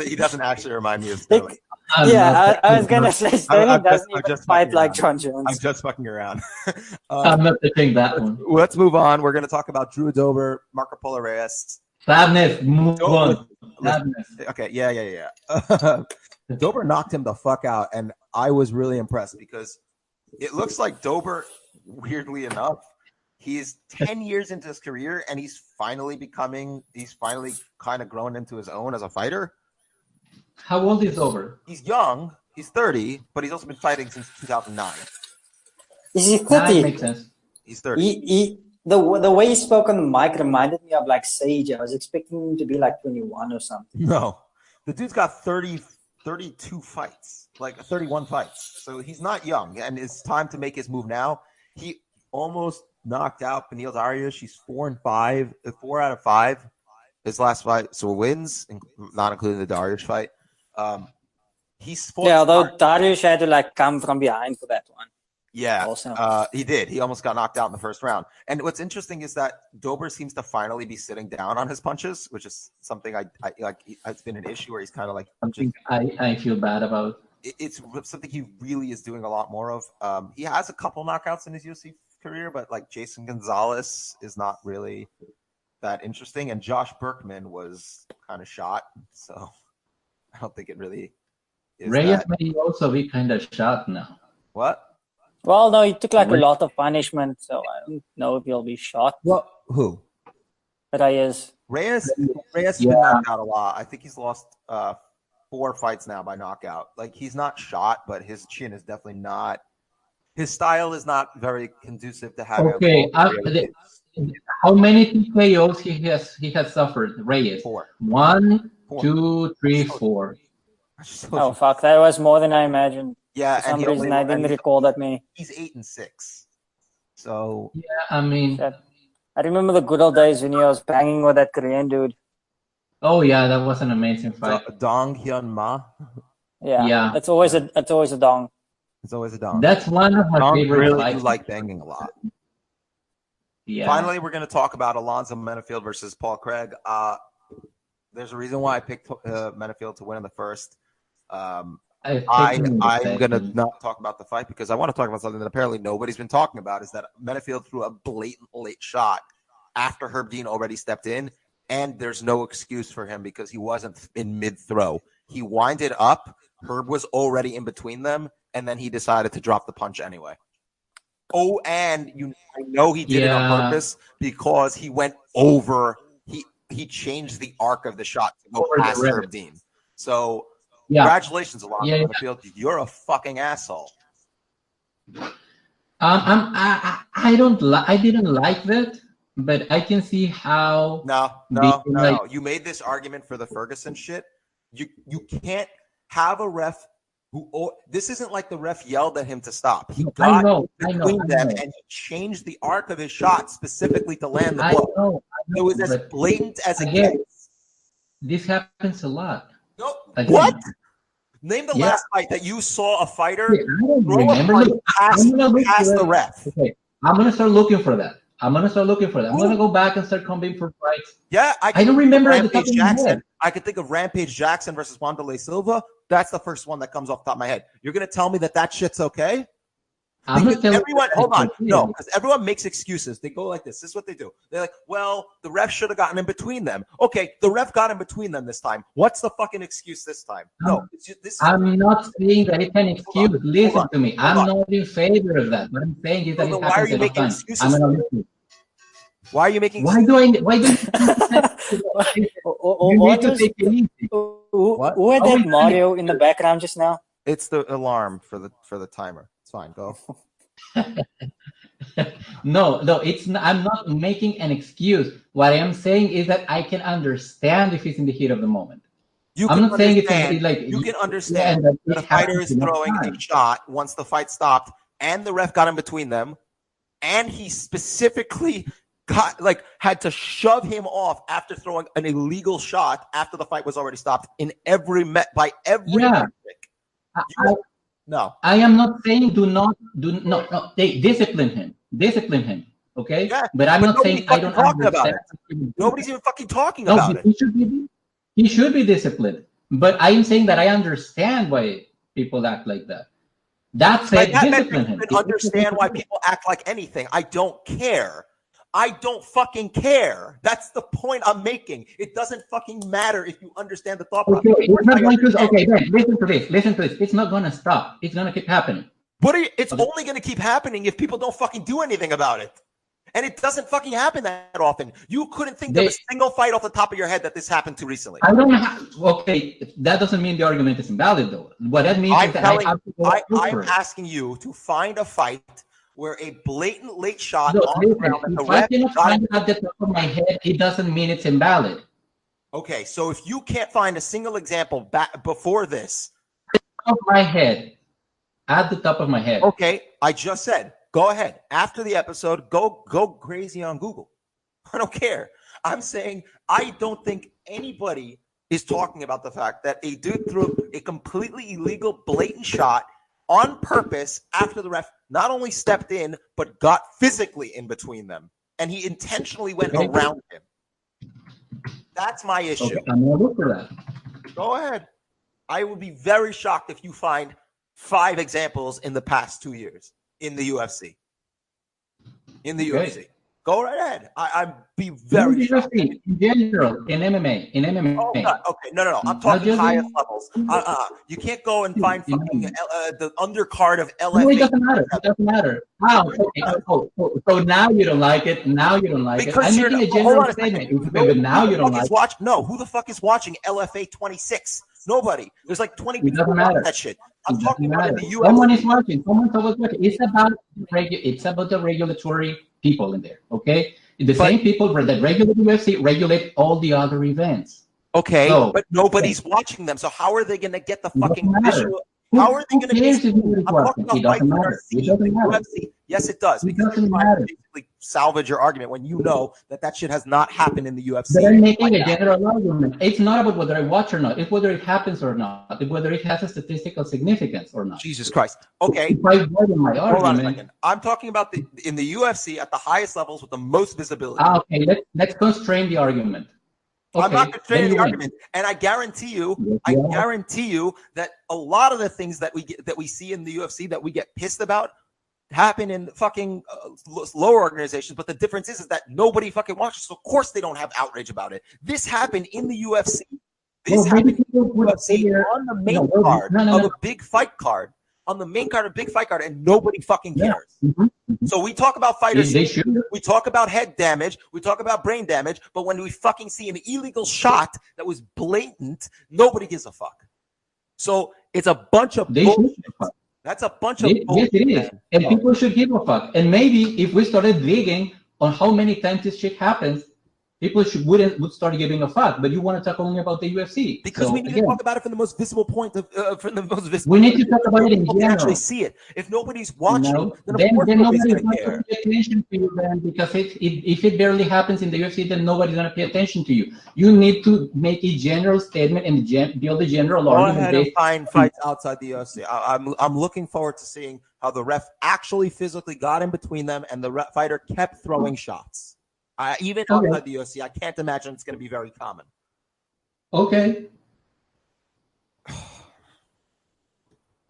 he doesn't actually remind me of Sterling. I was gonna say Sterling doesn't even fight like Jon Jones. I'm just fucking around. I'm not picking that one. Let's move on. We're going to talk about Drew Dober, Marco Polo Reyes. Sadness, move on. Sadness. Okay, yeah. Dober knocked him the fuck out, and I was really impressed because it looks like Dober, weirdly enough, he's 10 years into his career, and he's finally kind of grown into his own as a fighter. How old is Dober? He's young. He's 30, but he's also been fighting since 2009. Is he 30? That makes sense. He's 30. The way he spoke on the mic reminded me of like Sage. I was expecting him to be like 21 or something. No. The dude's got 32 fights, like 31 fights. So he's not young, and it's time to make his move now. He almost knocked out Beneil Dariush. He's 4 out of 5. His last fight, so wins, not including the Dariush fight. He's although Dariush had to like come from behind for that one. Yeah, also. He did. He almost got knocked out in the first round. And what's interesting is that Dober seems to finally be sitting down on his punches, which is something I like. It's been an issue where he's kind of like something I feel bad about. It's something he really is doing a lot more of. He has a couple knockouts in his UFC career, but like Jason Gonzalez is not really that interesting. And Josh Berkman was kind of shot, so I don't think it really is. Reyes may also be kind of shot now. What? Well, no, he took like a lot of punishment, so I don't know if he'll be shot. Well, who? Reyes has been knocked out a lot. I think he's lost 4 fights now by knockout. Like, he's not shot, but his chin is definitely not. His style is not very conducive to having. Okay, how many TKOs he has suffered? Reyes. 4. 1, 2, 3, 4. Oh fuck, that was more than I imagined. Yeah, for some reason I didn't recall that many. He's 8-6. So yeah, I mean, I remember the good old days when he was banging with that Korean dude. Oh yeah, that was an amazing fight. Dong Hyun Ma. Yeah. It's always a dong. It's always a dong. That's one of my favorite really fights. like banging a lot. Yeah. Finally, we're going to talk about Alonzo Menifield versus Paul Craig. There's a reason why I picked Menifield to win in the first. I'm going to not talk about the fight because I want to talk about something that apparently nobody's been talking about, is that Menifield threw a blatant late shot after Herb Dean already stepped in, and there's no excuse for him because he wasn't in mid-throw. He winded up, Herb was already in between them, and then he decided to drop the punch anyway. Oh, and I know he did it on purpose because he went over. He changed the arc of the shot to go past Herb Dean. So, congratulations, Alonzo Menifield. You're a fucking asshole. I didn't like that, but I can see how. No. You made this argument for the Ferguson shit. You can't have a ref who. This isn't like the ref yelled at him to stop. He got between them and he changed the arc of his shot specifically to land the blow. It was as blatant as it gets. This happens a lot. No, what? Name the last fight that you saw a fighter throw a punch past the ref. Okay, I'm gonna start looking for that. I'm gonna go back and start coming for fights. Yeah, I don't remember Rampage Jackson. I could think of Rampage Jackson versus Wanderlei Silva. That's the first one that comes off the top of my head. You're gonna tell me that shit's okay? Everyone, hold on. No, because everyone makes excuses. They go like this. This is what they do. They're like, well, the ref should have gotten in between them. Okay, the ref got in between them this time. What's the fucking excuse this time? No, I'm not saying that it's an excuse. Listen to me. I'm not in favor of that. What I'm saying is that it why are you making excuses? I'm gonna listen. Why are you making excuses? Why do Who had that Mario in the background just now? It's the alarm for the timer. It's fine. Go. No, it's not, I'm not making an excuse. What I am saying is that I can understand if it's in the heat of the moment. I'm not saying it's like you can understand that a fighter is throwing a shot once the fight stopped, and the ref got in between them, and he specifically had to shove him off after throwing an illegal shot after the fight was already stopped in every metric. No, I am not saying do not. They discipline him. Okay, but I'm not saying I don't understand. Nobody's even fucking talking about it. He should be disciplined. But I am saying that I understand why people act like that. That's it. Discipline him. You can understand why people act like anything. I don't care. I don't fucking care. That's the point I'm making. It doesn't fucking matter if you understand the thought process. Listen to this. It's not going to stop. It's going to keep happening. It's only going to keep happening if people don't fucking do anything about it. And it doesn't fucking happen that often. You couldn't think of a single fight off the top of your head that this happened to recently. I don't have. Okay, that doesn't mean the argument is invalid, though. What that means is that I'm asking you to find a fight where a blatant late shot on the ground that the ref got at the top of my head, it doesn't mean it's invalid. Okay, so if you can't find a single example back before this, at the top of my head. Okay, I just said, go ahead. After the episode, go crazy on Google. I don't care. I'm saying I don't think anybody is talking about the fact that a dude threw a completely illegal, blatant shot on purpose after the ref not only stepped in, but got physically in between them. And he intentionally went around him. That's my issue. Okay, I'm going to look for that. Go ahead. I would be very shocked if you find 5 examples in the past 2 years in the UFC. UFC. Go right ahead. I'd be very shocked. In general, in MMA. Oh, God. Okay, no. I'm talking highest levels. You can't go and find fucking the undercard of LFA. No, it doesn't matter. Wow. Okay. So now you don't like it. I'm making a general statement. But now you don't like it. No, who the fuck is watching LFA 26? Nobody. There's like 20 people watching that shit. I'm talking about the UFC. Someone is watching. Someone's watching. It's about the regulatory people in there, okay? The same people that regulate the UFC regulate all the other events. Okay, but nobody's watching them. So how are they going to get the fucking visual? How are they going to get? I'm talking about UFC. Yes, it does. It doesn't matter. Basically salvage your argument when you know that shit has not happened in the UFC. But I'm making a general argument. It's not about whether I watch or not. It's whether it happens or not. It's whether it has a statistical significance or not. Jesus Christ. Okay. If I widen my argument, hold on a second. I'm talking about in the UFC at the highest levels with the most visibility. Okay, let's constrain the argument. Okay, I'm not constraining the argument, and I guarantee you that a lot of the things that we see in the UFC that we get pissed about happen in fucking lower organizations, but the difference is that nobody fucking watches, so of course they don't have outrage about it. This happened in the UFC. This happened in the UFC on the main card of a big fight card. On the main card of a big fight card, and nobody fucking cares. So we talk about fighters. We talk about head damage. We talk about brain damage. But when we fucking see an illegal shot that was blatant, nobody gives a fuck. So it's a bunch of bullshit. That's a bunch of bullshit. Yes, it is. And people should give a fuck. And maybe if we started digging on how many times this shit happens, people would start giving a fuck. But you want to talk only about the UFC. Because we need to talk about it from the most visible point from the most visible. We need to talk about it in general. Actually see it. If nobody's watching, then nobody's going to pay attention to you then, because if it barely happens in the UFC, then nobody's going to pay attention to you. You need to make a general statement and build a general argument. Go ahead and find fights outside the UFC. I'm looking forward to seeing how the ref actually physically got in between them and the fighter kept throwing shots. Even outside the UFC, I can't imagine it's going to be very common. Okay.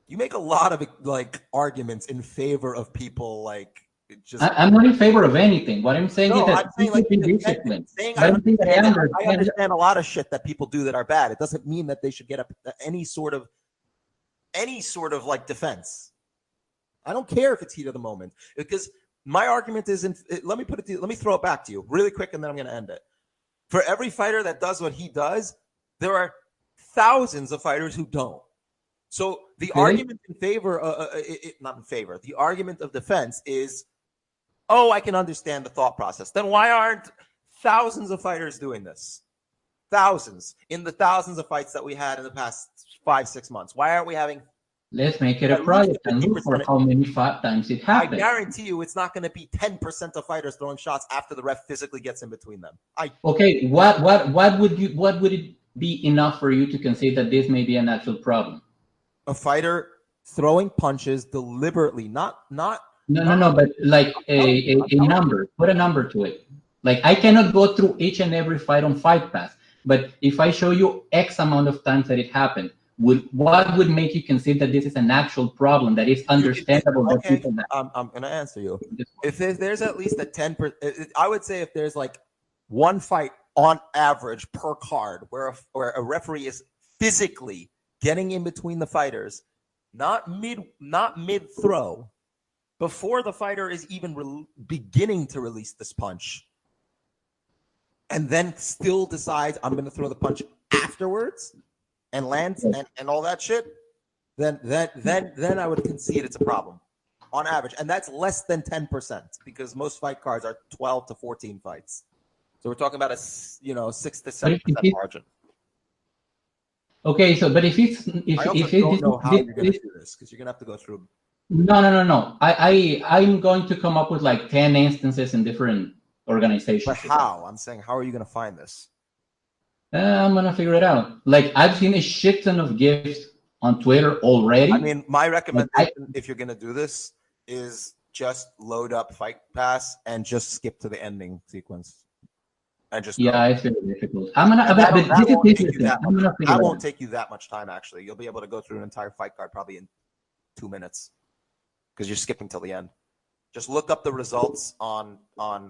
You make a lot of arguments in favor of people I'm not in favor of anything. What I'm saying is that people be disciplined. I understand a lot of shit that people do that are bad. It doesn't mean that they should get any sort of defense. I don't care if it's heat of the moment, because my argument is, let me throw it back to you really quick, and then I'm going to end it. For every fighter that does what he does, there are thousands of fighters who don't. So the argument in favor, not in favor, the argument of defense is, I can understand the thought process. Then why aren't thousands of fighters doing this? Thousands. In the thousands of fights that we had in the past 5-6 months. Why aren't we having... Let's make it a project and look for how many times it happens. I guarantee you it's not going to be 10% of fighters throwing shots after the ref physically gets in between them. Okay, what would it be enough for you to consider that this may be an actual problem? A fighter throwing punches deliberately, not. No, but like a number. Put a number to it. Like, I cannot go through each and every fight on Fight Pass, but if I show you X amount of times that it happened, what would make you consider that this is an actual problem that is understandable? Okay, that people I'm going to answer you. If there's at least a 10%, I would say if there's like one fight on average per card where a referee is physically getting in between the fighters, not mid throw, before the fighter is even beginning to release this punch, and then still decides I'm going to throw the punch afterwards and lands and all that shit, then I would concede it's a problem on average. And that's less than 10% because most fight cards are 12 to 14 fights. So we're talking about a 6 to 7% margin. Okay, so but if I don't know how you're going to do this because you're going to have to go through. No. I'm going to come up with like 10 instances in different organizations. But how? I'm saying, how are you going to find this? I'm going to figure it out. Like, I've seen a shit ton of gifs on Twitter already. I mean, my recommendation, if you're going to do this, is just load up Fight Pass and just skip to the ending sequence. And just go. It's very difficult. That won't take you that much time, actually. You'll be able to go through an entire fight card probably in 2 minutes because you're skipping till the end. Just look up the results on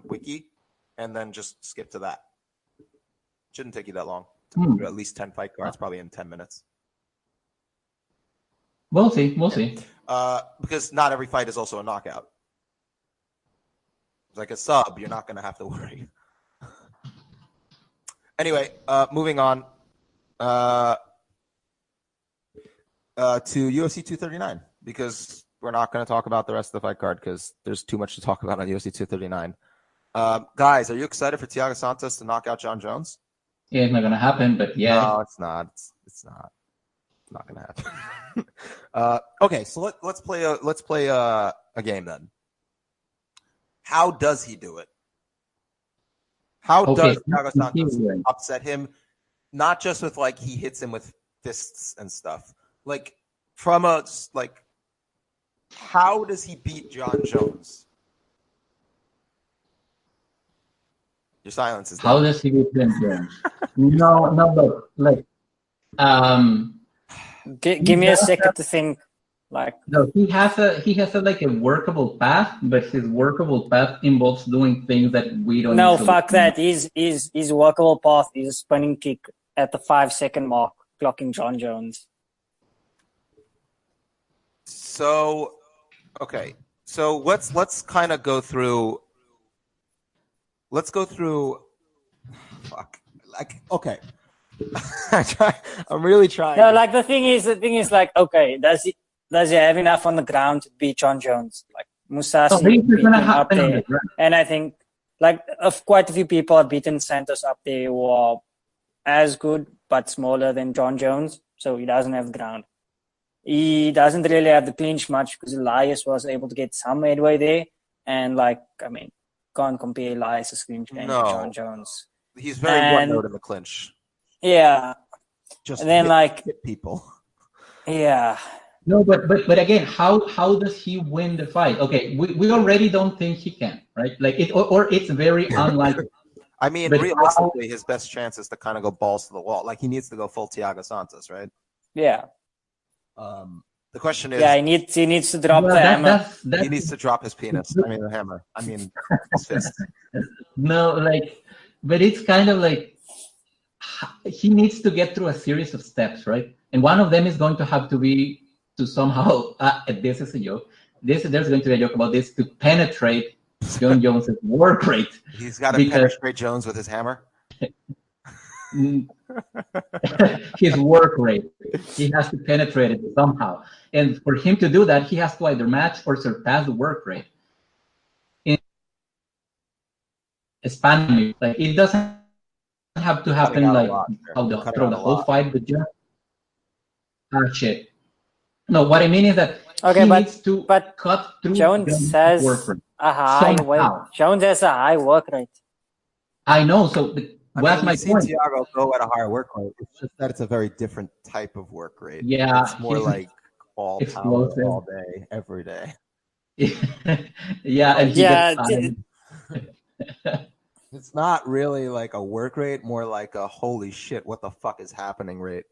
Wiki and then just skip to that. Shouldn't take you that long. At least 10 fight cards, probably in 10 minutes. We'll see. Because not every fight is also a knockout. It's like a sub, you're not going to have to worry. Anyway, moving on to UFC 239, because we're not going to talk about the rest of the fight card because there's too much to talk about on UFC 239. Guys, are you excited for Thiago Santos to knock out Jon Jones? Yeah, it's not going to happen, but yeah. No, it's not. It's not going to happen. Okay, so let's play a game then. How does he do it? How does Thiago Santos upset him? Not just with like he hits him with fists and stuff. Like from a like, how does he beat Jon Jones? Your silence is. How does he beat Jon Jones? No, but like, give me a second to think. Like, no, he has a like a workable path, but his workable path involves doing things that we don't. No, fuck that. His workable path is a spinning kick at the 5-second mark, clocking Jon Jones. So, okay. So let's kind of go through. Let's go through. Fuck. Like, okay. I'm really trying. No, like the thing is like, okay, does he have enough on the ground to beat Jon Jones? Like Musashi beat him up there, and I think like quite a few people have beaten Santos up there who are as good but smaller than Jon Jones, so he doesn't have the ground. He doesn't really have the clinch much because Elias was able to get some headway there, and like, I mean, can't compare Elias' clinch game to Jon Jones. He's very one-note in the clinch. Yeah, just and then hit people. Yeah. No, but again, how does he win the fight? Okay, we already don't think he can, right? Like or it's very unlikely. I mean, realistically, his best chance is to kind of go balls to the wall. Like he needs to go full Thiago Santos, right? Yeah. The question is, he needs to drop the hammer. He needs to drop his penis. I mean, the hammer. I mean, his fist. No, like, but it's kind of like he needs to get through a series of steps, right? And one of them is going to have to be to somehow. This is a joke. There's going to be a joke about this to penetrate Jon Jones' work rate. He's got to penetrate Jones with his hammer. His work rate. He has to penetrate it somehow. And for him to do that, he has to either match or surpass the work rate. In Spanish, like it doesn't have to happen like through the whole fight, but just shit. No, what I mean is that he needs to cut through Jones has a high Jones has a high work rate. I know, so that's my point. Thiago go at a higher work rate. It's just that it's a very different type of work rate. Yeah, it's more like all power all day, every day. Yeah, and it's not really like a work rate, more like a holy shit, what the fuck is happening rate.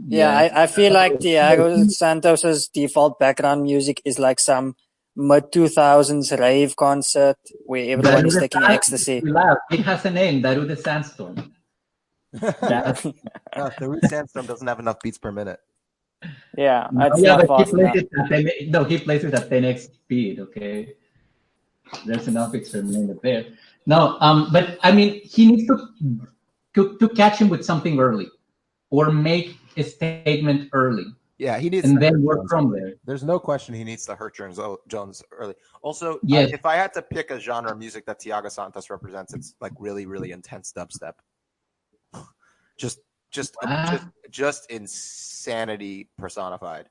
Yeah, I feel like Thiago Santos's default background music is like some mid-2000s rave concert where everyone is taking ecstasy. It has a name, Darude Sandstorm. Darude Sandstorm doesn't have enough beats per minute. Yeah, that's not fast enough. He plays it at 10x speed, okay? There's enough experiment there. No, but I mean, he needs to catch him with something early or make a statement early. Yeah, he needs and then work from there. There's no question he needs to hurt Jones early. Also, if I had to pick a genre of music that Thiago Santos represents, it's like really, really intense dubstep. Just insanity personified.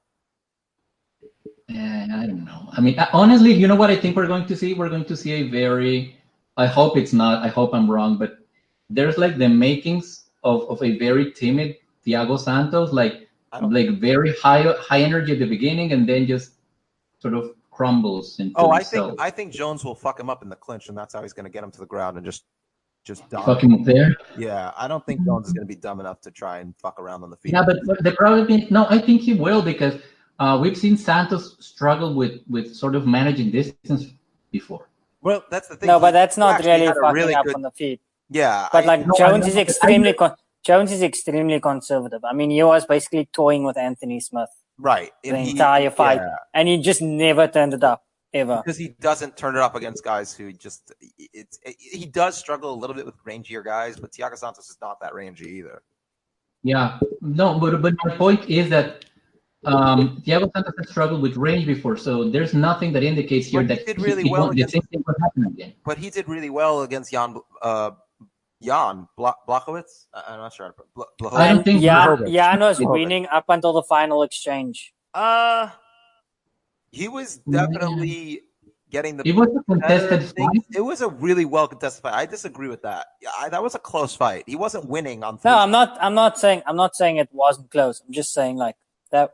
I don't know. I mean, honestly, you know what I think we're going to see? We're going to see a very, I hope it's not, I hope I'm wrong, but there's like the makings of a very timid Thiago Santos, like very high energy at the beginning and then just sort of crumbles into himself. I think Jones will fuck him up in the clinch, and that's how he's going to get him to the ground and just fuck him up there. Yeah, I don't think Jones is going to be dumb enough to try and fuck around on the feet. Yeah, but the problem is, no, I think he will, because we've seen Santos struggle with sort of managing distance before. Well, that's the thing. No, but that's not really fucking up on the feet. Yeah, but Jones is extremely conservative. I mean, he was basically toying with Anthony Smith the entire fight, and he just never turned it up ever. Because he doesn't turn it up against guys who he does struggle a little bit with rangier guys, but Thiago Santos is not that rangy either. Yeah, no, but my point is that Thiago Santos has struggled with range before, so there's nothing that indicates here that he did really well the same thing would happen again. But he did really well against Jan Blachowicz? I'm not sure. I don't think Jan was winning up until the final exchange. He was definitely getting the. It was a contested fight. It was a really well contested fight. I disagree with that. That was a close fight. He wasn't winning on. No, I'm not saying it wasn't close. I'm just saying like that.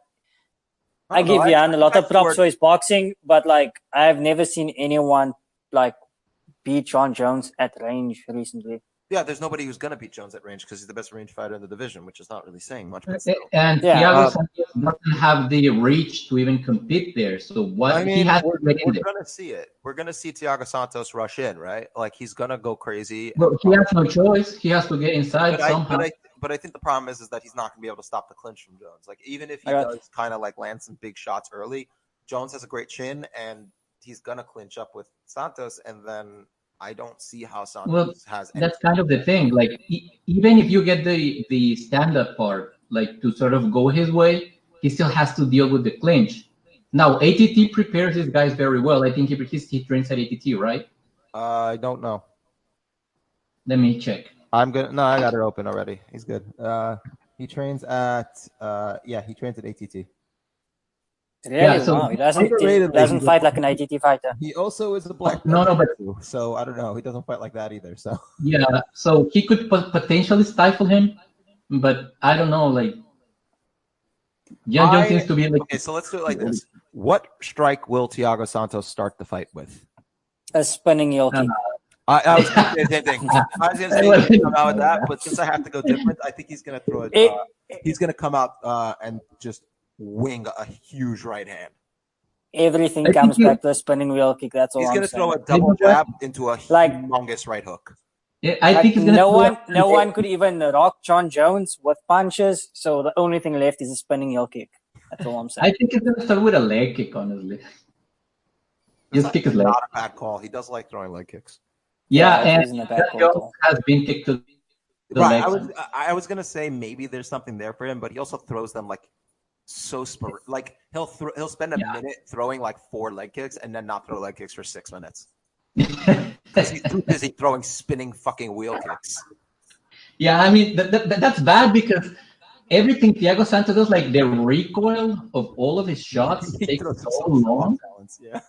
I give Jan a lot of props for his boxing, but like I've never seen anyone like beat Jon Jones at range recently. Yeah, there's nobody who's going to beat Jones at range because he's the best range fighter in the division, which is not really saying much. And Thiago Santos doesn't have the reach to even compete there. So what? I mean, we're going to see it. We're going to see Thiago Santos rush in, right? Like he's going to go crazy. Well, he has no choice. He has to get inside somehow. But I think the problem is that he's not going to be able to stop the clinch from Jones. Like even if he does kind of like land some big shots early, Jones has a great chin and he's going to clinch up with Santos, and then I don't see how Santos has. That's kind of the thing. Like even if you get the stand-up part, like to sort of go his way, he still has to deal with the clinch. Now ATT prepares his guys very well. I think he trains at ATT, right? I don't know. Let me check. I'm good. No, I got it open already. He's good. He trains at he trains at ATT. Really? So wow. He doesn't fight like an ITT fighter. He also is a black belt. But so I don't know. He doesn't fight like that either. So yeah, so he could potentially stifle him, but I don't know. Like Jon Jones seems to be like. Okay, so let's do it like this. What strike will Thiago Santos start the fight with? A spinning heel kick. I was going to say the same thing. I was going to say come out with that, but since I have to go different, I think he's going to throw it. He's going to come out and just wing a huge right hand. Everything comes back to a spinning wheel kick. That's all. He's going to throw a double jab into a humongous right hook. Yeah, I think no one could even rock Jon Jones with punches. So the only thing left is a spinning heel kick. That's all I'm saying. I think he's going to start with a leg kick. Honestly, just kick his leg. Not a bad call. He does like throwing leg kicks. Yeah, and Jones has been kicked to the legs. I was gonna say maybe there's something there for him, but he also throws them like so like he'll spend a minute throwing like 4 leg kicks and then not throw leg kicks for 6 minutes because he's too busy throwing spinning fucking wheel kicks. Yeah, I mean that's bad because everything Thiago Santos does, like the recoil of all of his shots, takes so long. Yeah.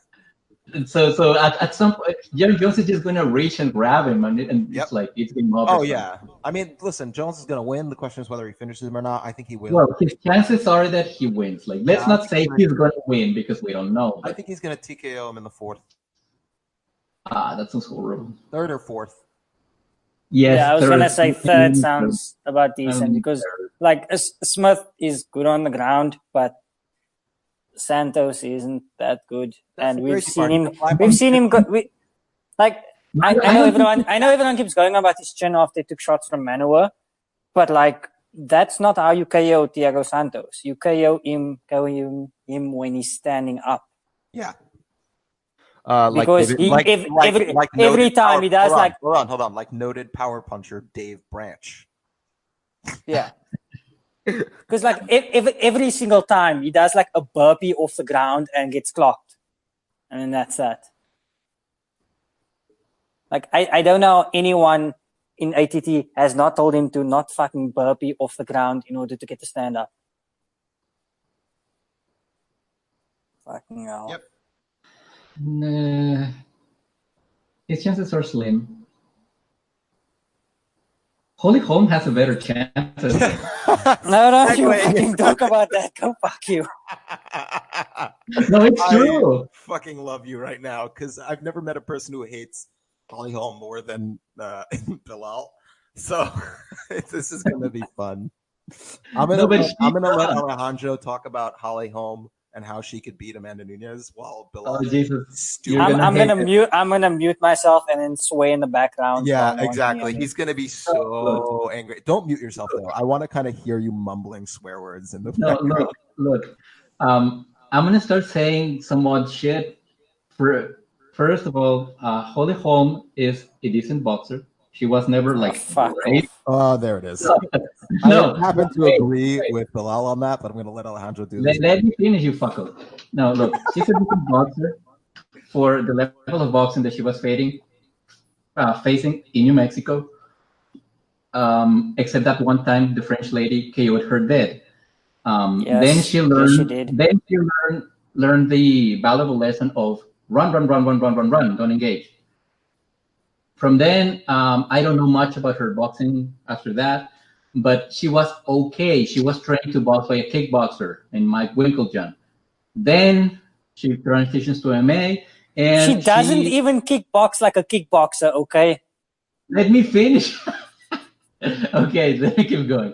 And so at some point, Jon Jones is just going to reach and grab him, and it's like it's game over. Oh yeah, I mean, listen, Jones is going to win. The question is whether he finishes him or not. I think he will. Well, his chances are that he wins. Like, let's not say he's going to win because we don't know. I think he's going to TKO him in the 4th. That sounds horrible. 3rd or 4th. Yes. Yeah, I was going to say 3rd sounds about decent because like Smith is good on the ground, but Santos isn't that good, and we've seen him. We've seen him. I know everyone keeps going about his chin after he took shots from Manoa, but like that's not how you KO Thiago Santos. You KO him when he's standing up. Yeah. Because every time he does hold on, like noted power puncher Dave Branch. Yeah. Because like every single time he does like a burpee off the ground and gets clocked, and then that's that. Like I don't know anyone in ATT has not told him to not fucking burpee off the ground in order to get the stand up. Fucking hell. Yep. Nah, his chances are slim. Holm has a better chance. No, you fucking talk about that. Go fuck you. No, it's true. I fucking love you right now because I've never met a person who hates Holm more than Bilal. So this is going to be fun. I'm gonna let Alejandro talk about Holm and how she could beat Amanda Nunes while Bilal. Oh, Jesus. I'm gonna mute myself and then sway in the background. Yeah, exactly. He's gonna be so angry. Don't mute yourself though. I want to kind of hear you mumbling swear words in the background. Look. I'm gonna start saying some odd shit. First of all, Holm is a decent boxer. She was never like great. Oh, there it is. No, I happen to agree with Bilal on that, but I'm going to let Alejandro do this. Let me finish, you fucker. No, look, she's a decent boxer for the level of boxing that she was facing in New Mexico. Except that one time the French lady KO'd her dead. Then she learned. Then she learned the valuable lesson of run, don't engage. From then, I don't know much about her boxing after that, but she was okay. She was trained to box by a kickboxer in Mike Winklejohn. Then she transitions to MMA, and she doesn't even kickbox like a kickboxer. Okay, let me finish. Okay, let me keep going.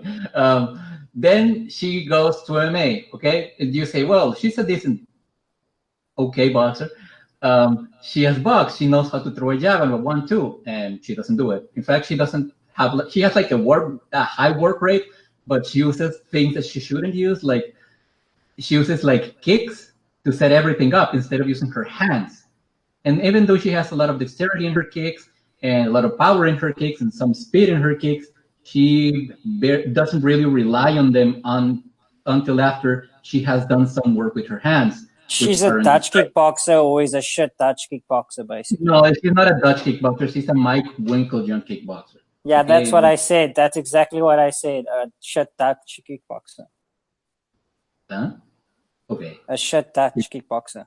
Then she goes to MMA. Okay, and you say, well, she's a decent, okay boxer. She has boxed. She knows how to throw a jab and a 1-2, and she doesn't do it. In fact, she doesn't have. She has like a high work rate, but she uses things that she shouldn't use. Like she uses like kicks to set everything up instead of using her hands. And even though she has a lot of dexterity in her kicks and a lot of power in her kicks and some speed in her kicks, she doesn't really rely on them until after she has done some work with her hands. She's a Dutch kickboxer, or is a shit Dutch kickboxer, basically. No, she's not a Dutch kickboxer. She's a Mike Winklejohn kickboxer. Yeah, that's what I said. That's exactly what I said. A shit Dutch kickboxer. Huh? Okay. A shit Dutch kickboxer.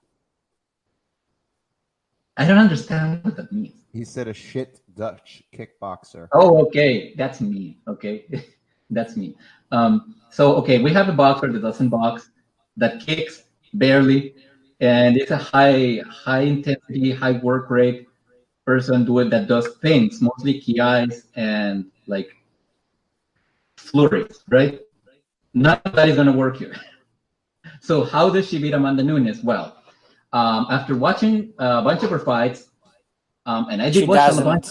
I don't understand what that means. He said a shit Dutch kickboxer. Oh, okay. That's me. Okay. That's me. So, okay, we have a boxer that doesn't box, that kicks barely, and it's a high intensity, high work rate person that does things, mostly kiais and like flurries, right? None of that is going to work here. So how does she beat Amanda Nunes? Well, after watching a bunch of her fights, and I did watch a bunch.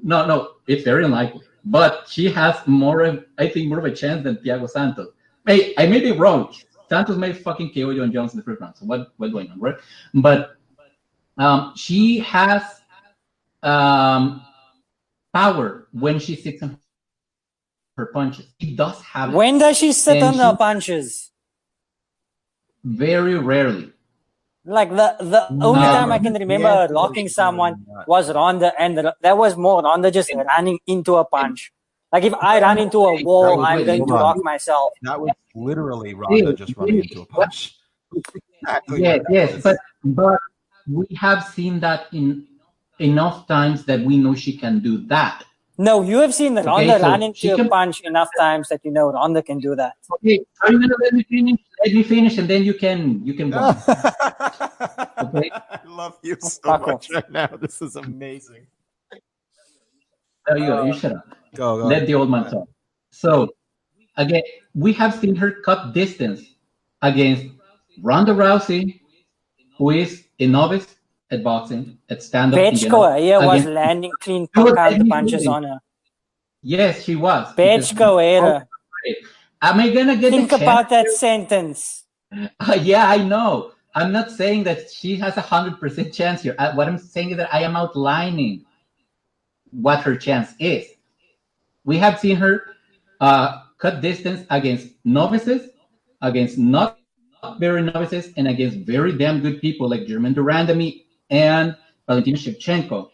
No, it's very unlikely. But she has more of a chance than Thiago Santos. Hey, I may be wrong. Santos may fucking KO Jon Jones in the first round. So what's going on, right? But she has power when she sits on her punches. She does have. When does she sit on her punches? Very rarely. Like the only time I can remember locking someone was Ronda, and that was more Ronda just running into a punch. Like if I run into a wall, I'm going to lock myself. That was literally Ronda just running into a punch. Exactly. Yes, but we have seen that in enough times that we know she can do that. No, you have seen Ronda run into a punch enough times that you know Ronda can do that. Okay, are you gonna let me finish? Let me finish, and then you can walk. Okay. I love you so much right now. This is amazing. There you go. You shut up. Go. Let the old man talk. So, again, we have seen her cut distance against Ronda Rousey, who is a novice at boxing, at stand-up. Pechko was landing clean punches on her. Yes, she was. Pechko era. Am I gonna get Think about that sentence. Yeah, I know. I'm not saying that she has 100% chance here. What I'm saying is that I am outlining what her chance is. We have seen her cut distance against novices, against not very novices, and against very damn good people like German Durandamy and Valentina Shevchenko.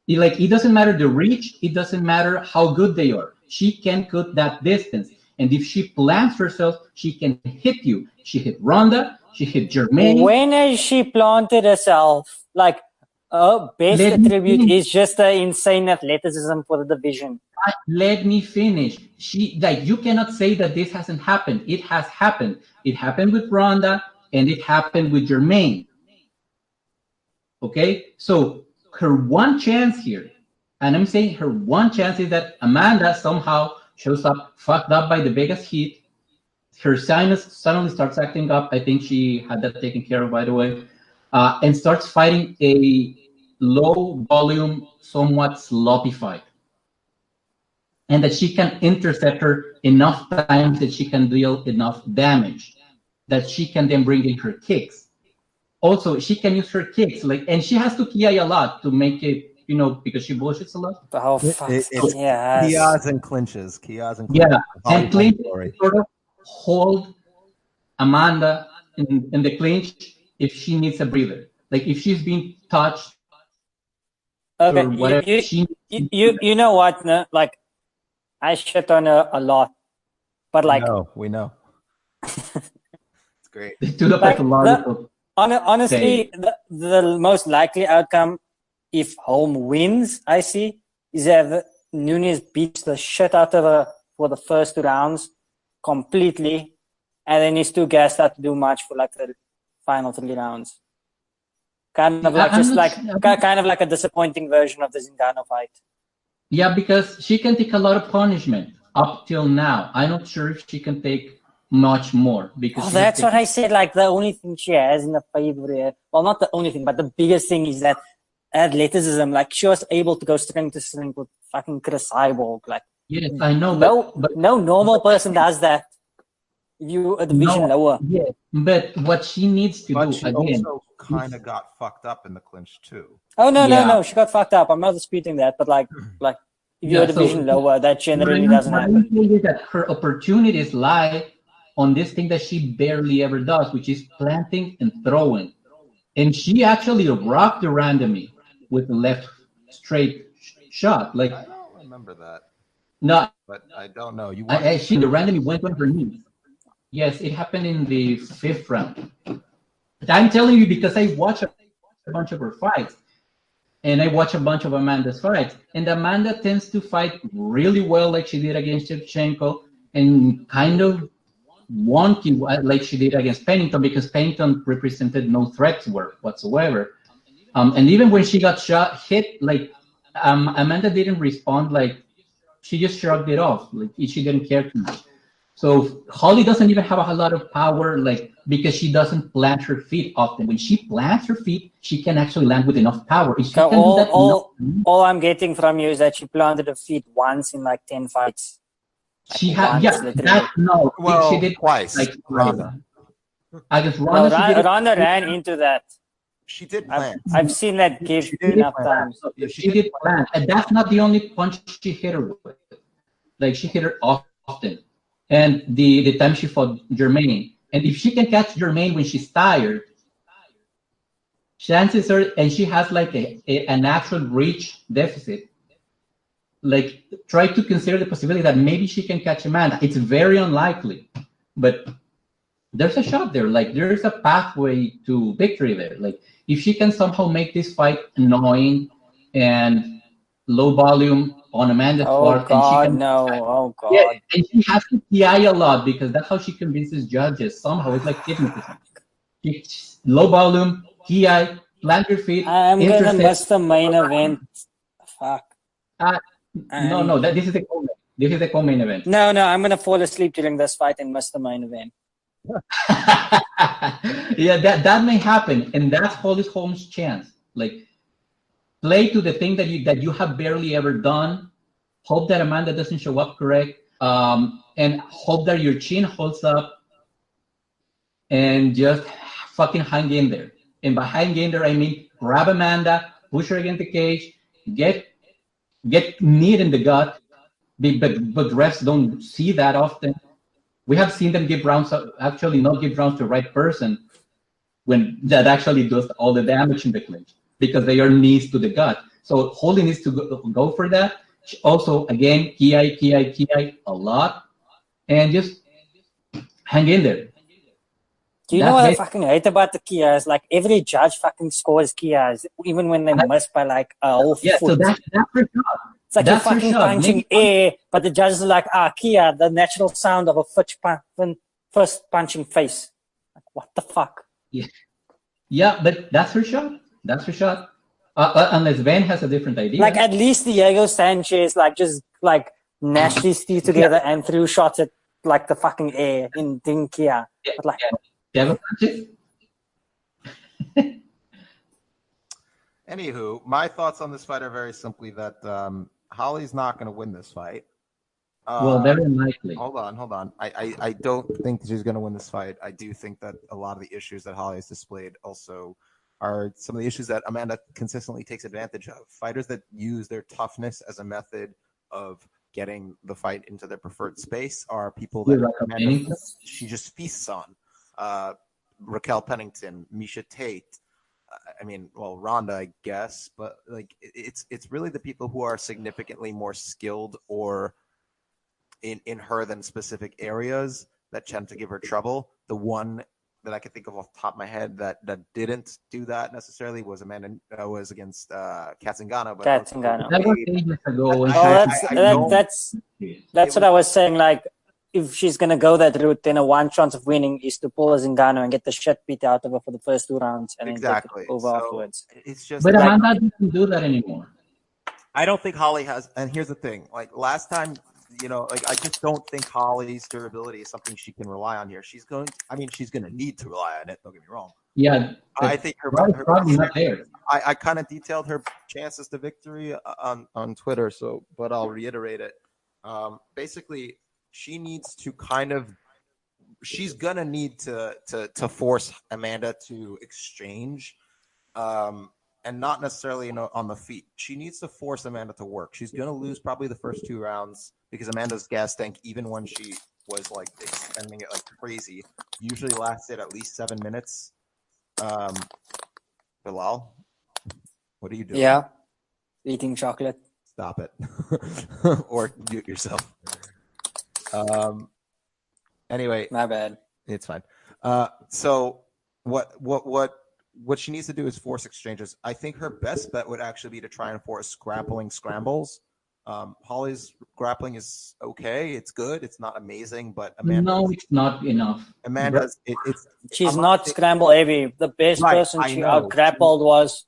It doesn't matter the reach. It doesn't matter how good they are. She can cut that distance. And if she plants herself, she can hit you. She hit Ronda. She hit Germaine. When has she planted herself? Like, her best attribute is just the insane athleticism for the division. Let me finish. You cannot say that this hasn't happened. It has happened. It happened with Ronda, and it happened with Germaine. Okay? So her one chance here, and I'm saying her one chance is that Amanda somehow shows up fucked up by the Vegas heat. Her sinus suddenly starts acting up. I think she had that taken care of, by the way, and starts fighting a low volume, somewhat sloppy fight. And that she can intercept her enough times that she can deal enough damage, that she can then bring in her kicks. Also, she can use her kicks, and she has to ki a lot to make it, because she bullshits a lot. Oh, fuck. Kias and clinches. Yeah, and clinch sort of hold Amanda in the clinch if she needs a breather. Like if she's being touched. Okay, or whatever, you know what? No? Like, I shit on her a lot, but like, we know. It's great. To the pathological. Honestly, the most likely outcome, if Holm wins, I see, is that Nunes beats the shit out of her for the first 2 rounds completely, and then he's too gassed out to do much for like the final 3 rounds. Kind of like a disappointing version of the Ngannou fight. Yeah, because she can take a lot of punishment up till now. I'm not sure if she can take much more because that's what I said. Like the only thing she has in the favor, well, not the only thing, but the biggest thing is that athleticism. Like she was able to go strength to strength with fucking Chris Cyborg. Like yes, I know. No normal person does that. You a division lower. Yeah, but what she needs to do she again. Also kind of got fucked up in the clinch too. Oh no, she got fucked up. I'm not disputing that, but like if you're a division lower, that generally doesn't happen. That her opportunities lie on this thing that she barely ever does, which is planting and throwing. And she actually rocked the randomly with the left straight shot. Like I don't remember that. No, but I don't know. She randomly went on her knees. Yes, it happened in the 5th round. I'm telling you because I watched a bunch of her fights, and I watch a bunch of Amanda's fights. And Amanda tends to fight really well, like she did against Shevchenko, and kind of wonky like she did against Pennington, because Pennington represented no threat to her whatsoever. And even when she got hit, like Amanda didn't respond. Like she just shrugged it off. Like she didn't care too much. So Holly doesn't even have a lot of power, like because she doesn't plant her feet often. When she plants her feet, she can actually land with enough power. If she can do that all I'm getting from you is that she planted her feet once in like 10 fights. She had, she did twice. Like Ronda. I guess Ronda ran into that. She did plant. I've seen that give enough times. She did plant, and that's not the only punch she hit her with. Like she hit her often, and the time she fought Germaine, and if she can catch Germaine when she's tired, chances are, and she has like a natural reach deficit. Like, try to consider the possibility that maybe she can catch Amanda. It's very unlikely, but there's a shot there. Like, there's a pathway to victory there. Like, if she can somehow make this fight annoying and low volume on Amanda's part, and she has to PI a lot because that's how she convinces judges. Somehow, it's like hypnotism. Low volume, PI, plant your feet. I'm gonna miss the main event. Fuck. This is the co-main event. No, I'm gonna fall asleep during this fight and miss the main event. Yeah, that may happen, and that's Holm's chance. Like, play to the thing that you have barely ever done. Hope that Amanda doesn't show up correct, and hope that your chin holds up, and just fucking hang in there. And by hang in there, I mean grab Amanda, push her against the cage, get kneed in the gut, but refs don't see that often. We have seen them give rounds, actually not give rounds to the right person when that actually does all the damage in the clinch because they are knees to the gut. So Holly needs to go for that. Also, again, ki a lot, and just hang in there. Do you know what I fucking hate about the Kias? Like, every judge fucking scores Kias, even when they miss by like a whole foot. So that's for sure. It's like you're fucking punching air, but the judges are like, Kia, the natural sound of a first punching face. Like, what the fuck? Yeah, but that's her shot. That's her shot. Unless Ben has a different idea. Like, at least Thiago Sanchez, like, just like gnashed his teeth together and threw shots at like the fucking air in Kia. But like, Anywho, my thoughts on this fight are very simply that Holly's not going to win this fight. Well, very unlikely. Hold on. I don't think she's going to win this fight. I do think that a lot of the issues that Holly has displayed also are some of the issues that Amanda consistently takes advantage of. Fighters that use their toughness as a method of getting the fight into their preferred space are people that she just feasts on. Raquel Pennington, Miesha Tate, Ronda, I guess, but like it's really the people who are significantly more skilled or in her than specific areas that tend to give her trouble. The that I could think of off the top of my head that didn't do that necessarily was Amanda was against Kat Zingano. But Kat Zingano. That was ages ago. That's what I was saying. Like, if she's gonna go that route, then a one chance of winning is to pull a Zingano and get the shit beat out of her for the first 2 rounds, and then take it over afterwards. It's just. But Amanda doesn't do that anymore. I don't think Holly has. And here's the thing: like last time, like I just don't think Holly's durability is something she can rely on here. She's going to need to rely on it. Don't get me wrong. Yeah, I think her probably not there. I kind of detailed her chances to victory on Twitter, but I'll reiterate it. Basically, she needs to she's gonna need to force Amanda to exchange, and not necessarily on the feet. She needs to force Amanda to work. She's gonna lose probably the first 2 rounds because Amanda's gas tank, even when she was like extending it like crazy, usually lasted at least 7 minutes. Bilal, what are you doing? Yeah, eating chocolate. Stop it, or mute yourself. Anyway, my bad. It's fine. So what she needs to do is force exchanges. I think her best bet would actually be to try and force grappling scrambles. Holly's grappling is okay. It's good. It's not amazing, but it's not enough. Amanda's she's not scramble heavy. The best person she out grappled was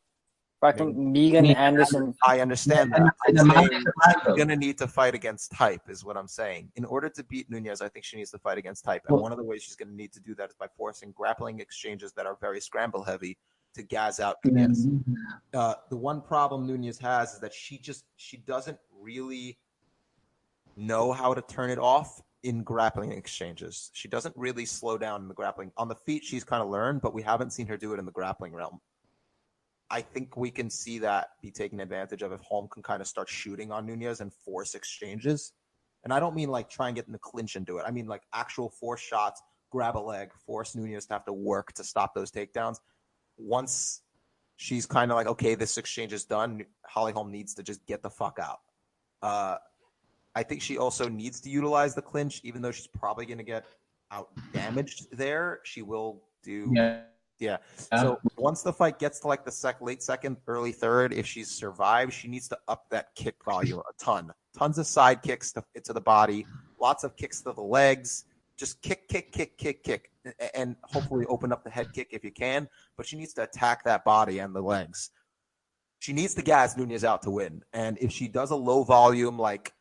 fucking Megan Anderson. I understand that. She's gonna need to fight against type, is what I'm saying. In order to beat Nunes, I think she needs to fight against type, and one of the ways she's gonna need to do that is by forcing grappling exchanges that are very scramble heavy to gas out Nunes. The one problem Nunes has is that she doesn't really know how to turn it off in grappling exchanges. She doesn't really slow down in the grappling. On the feet, she's kind of learned, but we haven't seen her do it in the grappling realm. I think we can see that be taken advantage of if Holm can kind of start shooting on Nunes and force exchanges. And I don't mean like try and get in the clinch and do it. I mean like actual force shots, grab a leg, force Nunes to have to work to stop those takedowns. Once she's kind of like, okay, this exchange is done, Holly Holm needs to just get the fuck out. I think she also needs to utilize the clinch, even though she's probably going to get out damaged there. She will do. Yeah. So once the fight gets to like the late second, early third, if she's survived, she needs to up that kick volume a ton. Tons of side kicks to the body, lots of kicks to the legs. Just kick, and hopefully open up the head kick if you can. But she needs to attack that body and the legs. She needs to gas Nunes out to win. And if she does a low volume, like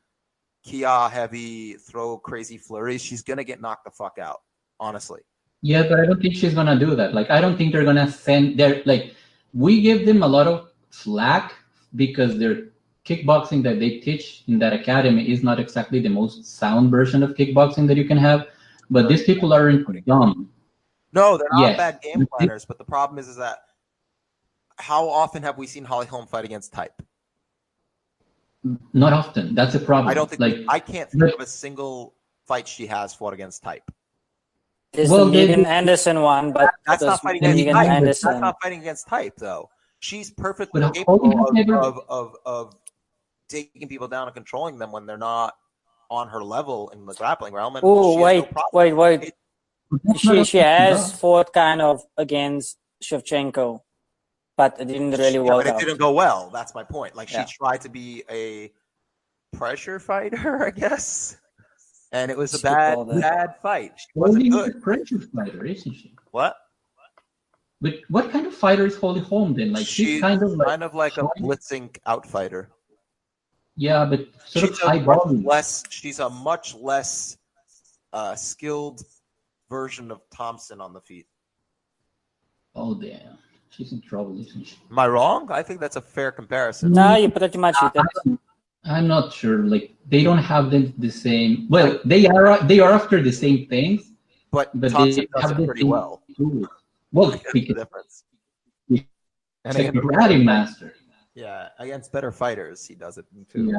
Kia heavy, throw crazy flurries, she's going to get knocked the fuck out, honestly. Yeah, but I don't think she's going to do that. Like, I don't think they're going to send their, like, we give them a lot of slack because their kickboxing that they teach in that academy is not exactly the most sound version of kickboxing that you can have. But these people aren't dumb. No, they're not bad game planners. But the problem is that how often have we seen Holly Holm fight against type? Not often. That's a problem. I don't think I can't think of a single fight she has fought against type. There's the Megan Anderson one, but that's not fighting against type. That's not fighting against type, though. She's perfectly capable of taking people down and controlling them when they're not on her level in the grappling realm. Oh, wait. She has fought kind of against Shevchenko, but it didn't really work out. It didn't go well. That's my point. Like, she tried to be a pressure fighter, I guess. And it was a bad fight. She wasn't good. A pressure fighter, isn't she? What? But what kind of fighter is Holly Holm then? Like, she's kind of like a blitzing outfighter. Yeah, but sort of high volume. She's a much less skilled version of Thompson on the feet. Oh, damn. She's in trouble, isn't she? Am I wrong? I think that's a fair comparison. No, you pretty much hit it. I'm not sure. Like, they don't have the same. Well, they are after the same things, but Thompson does it pretty well. Tools. Well, that's the difference. He's like a karate master. Yeah, against better fighters, he does it too.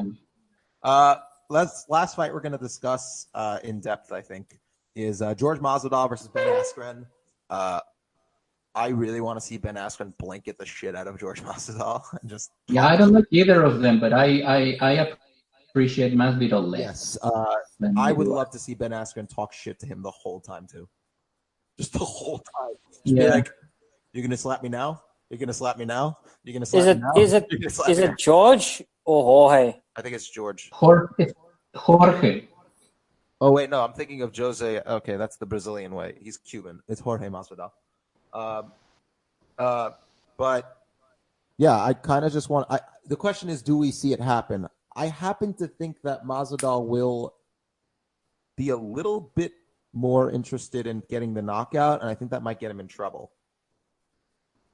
Yeah. Last fight we're going to discuss in depth, I think, is George Masvidal versus Ben Askren. I really want to see Ben Askren blanket the shit out of George Masvidal. I don't like either of them, but I appreciate Masvidal less. Yes, I would love to see Ben Askren talk shit to him the whole time too. just the whole time. Just Yeah. be like, "You're gonna slap me now? You're gonna slap me now? You're gonna slap me now?" Is it George or Jorge? I think it's George. Jorge. Oh wait, no, I'm thinking of Jose. Okay, that's the Brazilian way. He's Cuban. It's Jorge Masvidal. But yeah, I kind of just want. The question is, do we see it happen? I happen to think that Masvidal will be a little bit more interested in getting the knockout, and I think that might get him in trouble.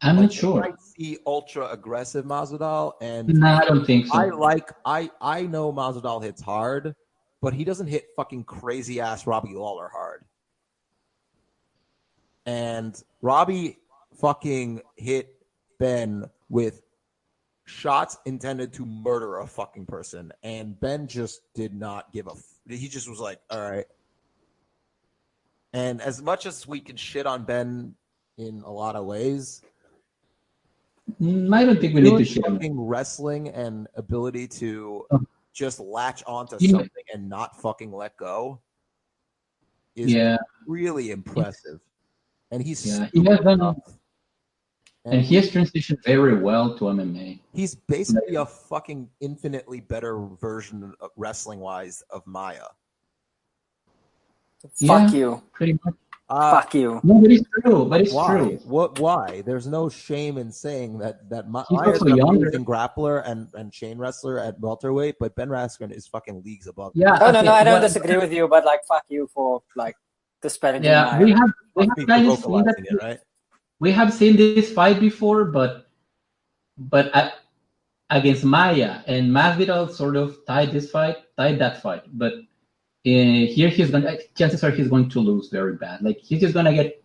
I'm not sure. I might see ultra aggressive Masvidal, and No, I don't think so. I know Masvidal hits hard, but he doesn't hit fucking crazy ass Robbie Lawler hard. And Robbie fucking hit Ben with shots intended to murder a fucking person, and Ben just did not give a. He just was like, all right. And as much as we can shit on Ben in a lot of ways, I don't think we need to shit on him. Wrestling and ability to just latch onto something and not fucking let go is really impressive. And he has done. And he has transitioned very well to MMA. He's basically a fucking infinitely better version, wrestling-wise, of Maya. Fuck you. Pretty much. Fuck you. No, but it's true. But it's true. Why? There's no shame in saying that He's Maya's also an younger. amazing grappler and chain wrestler at welterweight, but Ben Askren is fucking leagues above. Yeah. No, I don't disagree with you, but like, fuck you for like disparaging Maya. we have kind of seen that. It, right? We have seen this fight before, but against Maya, and Masvidal sort of tied that fight. But here chances are he's going to lose very bad. Like he's just gonna get.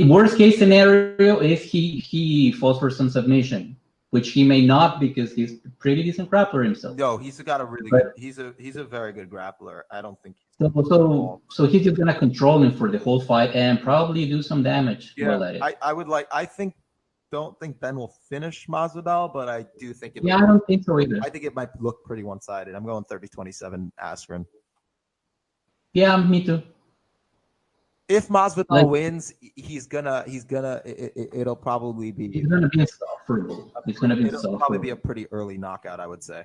Worst case scenario is he falls for some submission, which he may not because he's a pretty decent grappler himself. No, he's got a really good. He's a very good grappler. I don't think. So he's just gonna control him for the whole fight and probably do some damage. Yeah, while at it. Don't think Ben will finish Masvidal, but I do think it. Yeah, I don't think so either. I think it might look pretty one-sided. I'm going 30-27 Askren. Yeah, me too. If Masvidal wins, it'll probably be. He's gonna be insufferable. It'll probably be a pretty early knockout, I would say.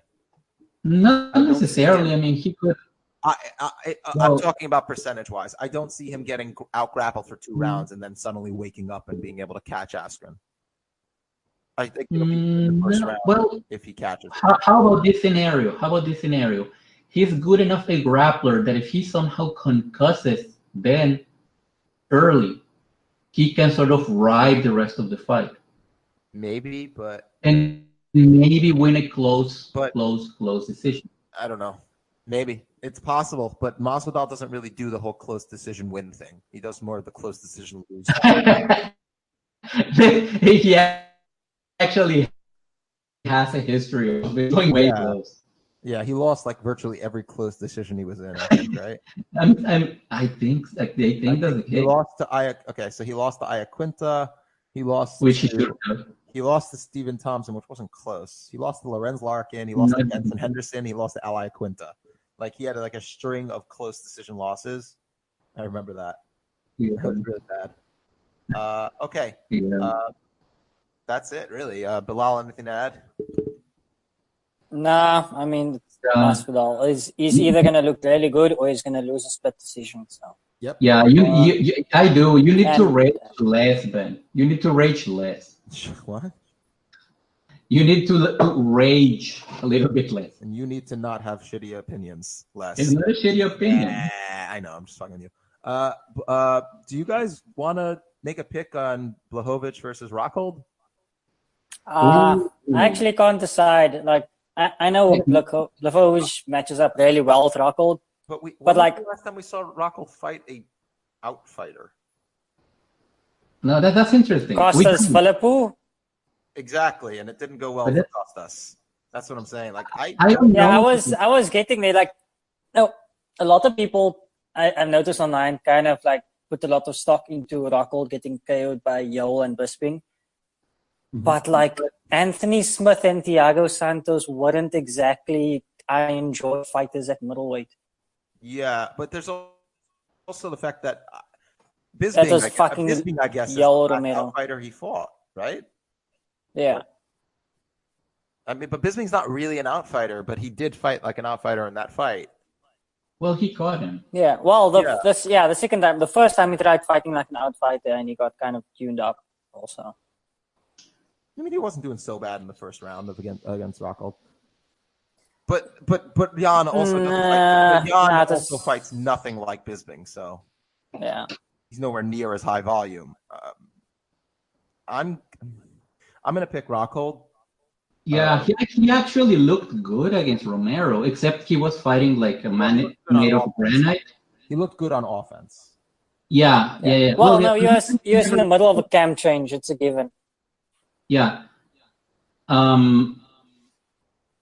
Not necessarily. I mean, he could. I'm talking about percentage-wise. I don't see him getting out-grappled for 2 rounds and then suddenly waking up and being able to catch Askren. I think it'll be the first round if he catches. How about this scenario? He's good enough a grappler that if he somehow concusses Ben early, he can sort of ride the rest of the fight. Maybe, but and maybe win a close decision. I don't know. Maybe it's possible, but Masvidal doesn't really do the whole close decision win thing. He does more of the close decision lose. He actually has a history of going way close. Yeah, he lost like virtually every close decision he was in, I think, right? I think that's the case. He lost to so he lost to Iaquinta. He lost He lost to Stephen Thompson, which wasn't close. He lost to Lorenz Larkin. He lost to Benson Henderson. He lost to Al Iaquinta. Like he had like a string of close decision losses. I remember that. Yeah. That was really bad. Okay. Yeah. That's it, really. Bilal, anything to add? Nah, I mean, Masvidal he's either going to look really good or he's going to lose a split decision. So. Yep. Yeah, I do. You need to rage less, Ben. You need to rage less. What? You need to rage a little bit less. And you need to not have shitty opinions less. It's not a shitty opinion. I know. I'm just fucking with you. Do you guys want to make a pick on Blachowicz versus Rockhold? I actually can't decide. Like, I know Blachowicz matches up really well with Rockhold. But like last time we saw Rockhold fight a outfighter. No, that's interesting. Costas Philippou. Exactly, and it didn't go well for Costas. That's what I'm saying. Like I was getting there. Like, no, a lot of people I've noticed online kind of like put a lot of stock into Rockhold getting KO'd by Yoel and Bisping. Mm-hmm. But like Anthony Smith and Thiago Santos weren't exactly I enjoy fighters at middleweight. Yeah, but there's also the fact that Bisping, That was fucking Bisping, I guess, is Yoel the Romero. fighter he fought, right? Yeah. I mean, but Bisping's not really an outfighter, but he did fight like an outfighter in that fight. Well, he caught him. Yeah. Well, the second time, the first time he tried fighting like an outfighter, and he got kind of tuned up also. I mean, he wasn't doing so bad in the first round against Rockhold. But Jan also also fights nothing like Bisping, so yeah, he's nowhere near as high volume. I'm gonna pick Rockhold. Yeah, he actually looked good against Romero, except he was fighting like a man made of granite. He looked good on offense. Yeah. Well, no, he was in the middle of a camp change. It's a given. Yeah.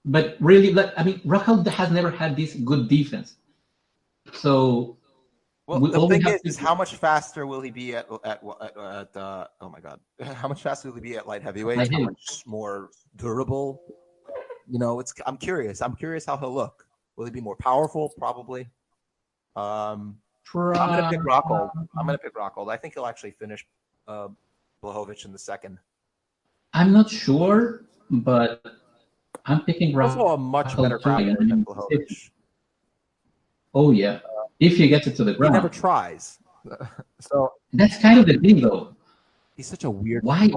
But really, I mean, Rockhold has never had this good defense. So, the thing is how much faster will he be at oh my god, how much faster will he be at light heavyweight? How much more durable? You know, I'm curious how he'll look. Will he be more powerful? Probably. I'm gonna pick Rockhold. I think he'll actually finish Blachowicz in the second. I'm not sure, but I'm picking Rockhold. Also a much better grappler than Blachowicz. Oh yeah. If he gets it to the ground. He never tries. So that's kind of the thing, though. He's such a weird why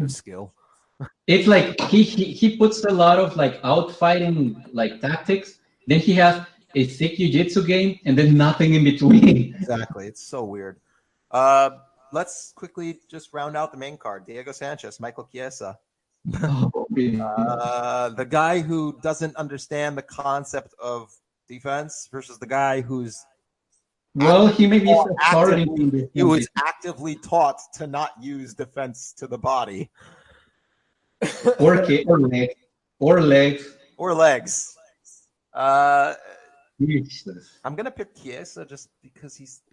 skill. It's like he puts a lot of like outfighting like tactics. Then he has a sick jiu-jitsu game, and then nothing in between. Exactly. It's so weird. Let's quickly just round out the main card. Diego Sanchez, Michael Chiesa. The guy who doesn't understand the concept of defense versus the guy who's he may be starting. He was actively taught to not use defense to the body, or legs. I'm gonna pick Chiesa just because he's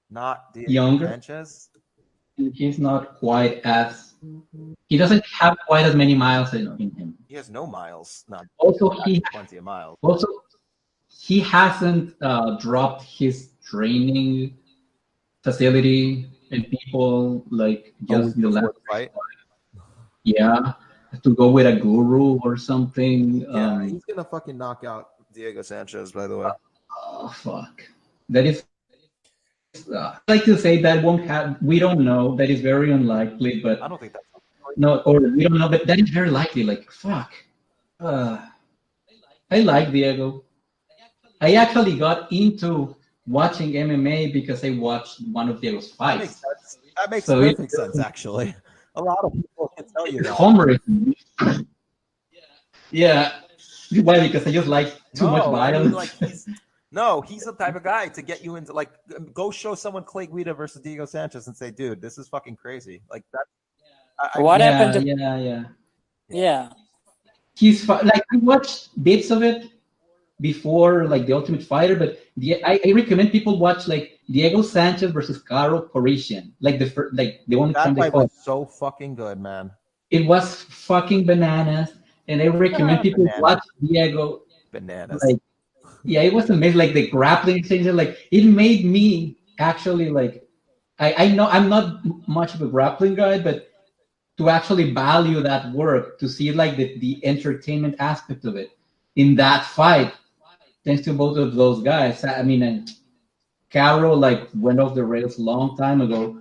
not younger. Sanchez. He's not quite as. He doesn't have quite as many miles in him. He has no miles. He plenty of miles. Also, he hasn't dropped his training facility, and people like just the last fight. Yeah, to go with a guru or something. Yeah, he's gonna fucking knock out Diego Sanchez. By the way. Oh fuck! That is. I'd like to say that won't have. We don't know. That is very unlikely, but I don't think that's we don't know. But that is very likely. Like fuck. I like Diego. I actually got into watching MMA because I watched one of Diego's fights. That makes perfect sense, actually. A lot of people can tell you that. Homer. Yeah. Why? Because I just like too much violence. He's the type of guy to get you into go show someone Clay Guida versus Diego Sanchez and say, dude, this is fucking crazy. Like that. What happened to? Yeah. He's I watched bits of it before The Ultimate Fighter, but I recommend people watch Diego Sanchez versus Karo Korishian, the only time they fought. Was so fucking good, man. It was fucking bananas, and I recommend people watch Diego. Bananas. It was amazing. The grappling exchange, it made me actually I know I'm not much of a grappling guy, but to actually value that work, to see the entertainment aspect of it in that fight. Thanks to both of those guys. I mean, and Caro went off the rails a long time ago,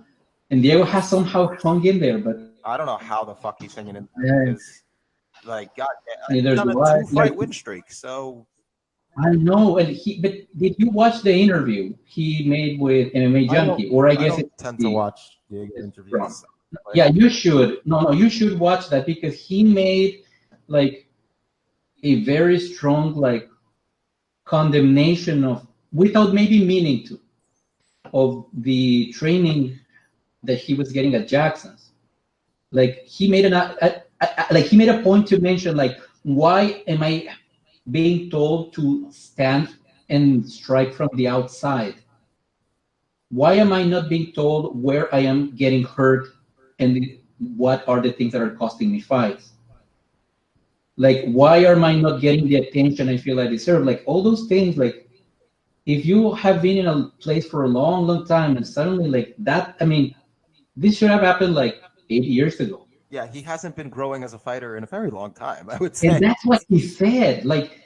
and Diego has somehow hung in there. But I don't know how the fuck he's hanging in there. God, he's on a 2-fight win streak. So I know, but did you watch the interview he made with MMA Junkie? Or I tend to watch Diego interviews. Yeah, you should. No, you should watch that because he made a very strong condemnation of, without maybe meaning to, of the training that he was getting at Jackson's. He made he made a point to mention why am I being told to stand and strike from the outside? Why am I not being told where I am getting hurt and what are the things that are costing me fights? Why am I not getting the attention I feel I deserve? All those things, if you have been in a place for a long time and suddenly like that, I mean, this should have happened like 8 years ago. Yeah, he hasn't been growing as a fighter in a very long time, I would say. And that's what he said. Like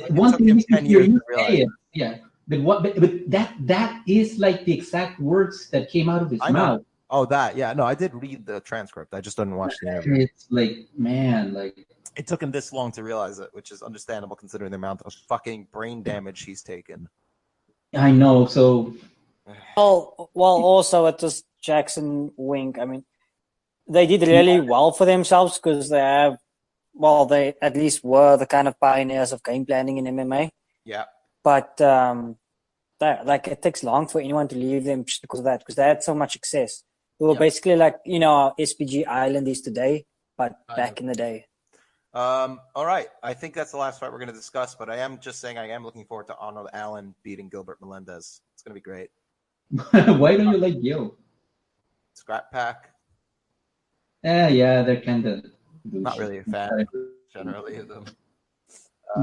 one thing is to hear you say it. Yeah. But that is like the exact words that came out of his mouth. Oh, that, yeah. No, I did read the transcript. I just didn't watch the interview. It's like, man, like it took him this long to realize it, which is understandable considering the amount of fucking brain damage he's taken. I know. So, well, also it was Jackson Wink. I mean, they did really well for themselves because they have, well, they at least were the kind of pioneers of game planning in MMA. Yeah. But like it takes long for anyone to leave them just because of that, because they had so much success. They were basically like, you know, SPG Island is today, but back in the day. All right. I think that's the last fight we're going to discuss, but I am just saying I am looking forward to Arnold Allen beating Gilbert Melendez. It's going to be great. Why don't you like Gil? Scrap Pack. Yeah, they're kind of not really a fan generally of them.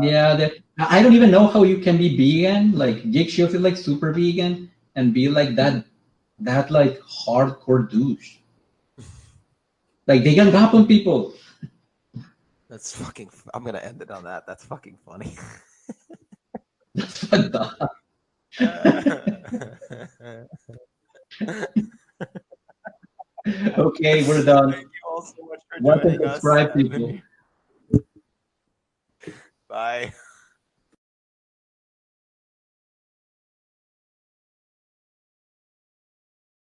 Yeah, I don't even know how you can be vegan. Like Jake Shields is like super vegan and be like that like hardcore douche. Like they gang up on people. That's fucking. I'm gonna end it on that. That's fucking funny. That's fucked up. Okay, we're done. Thank you all so much for joining us. Subscribe, people. Bye.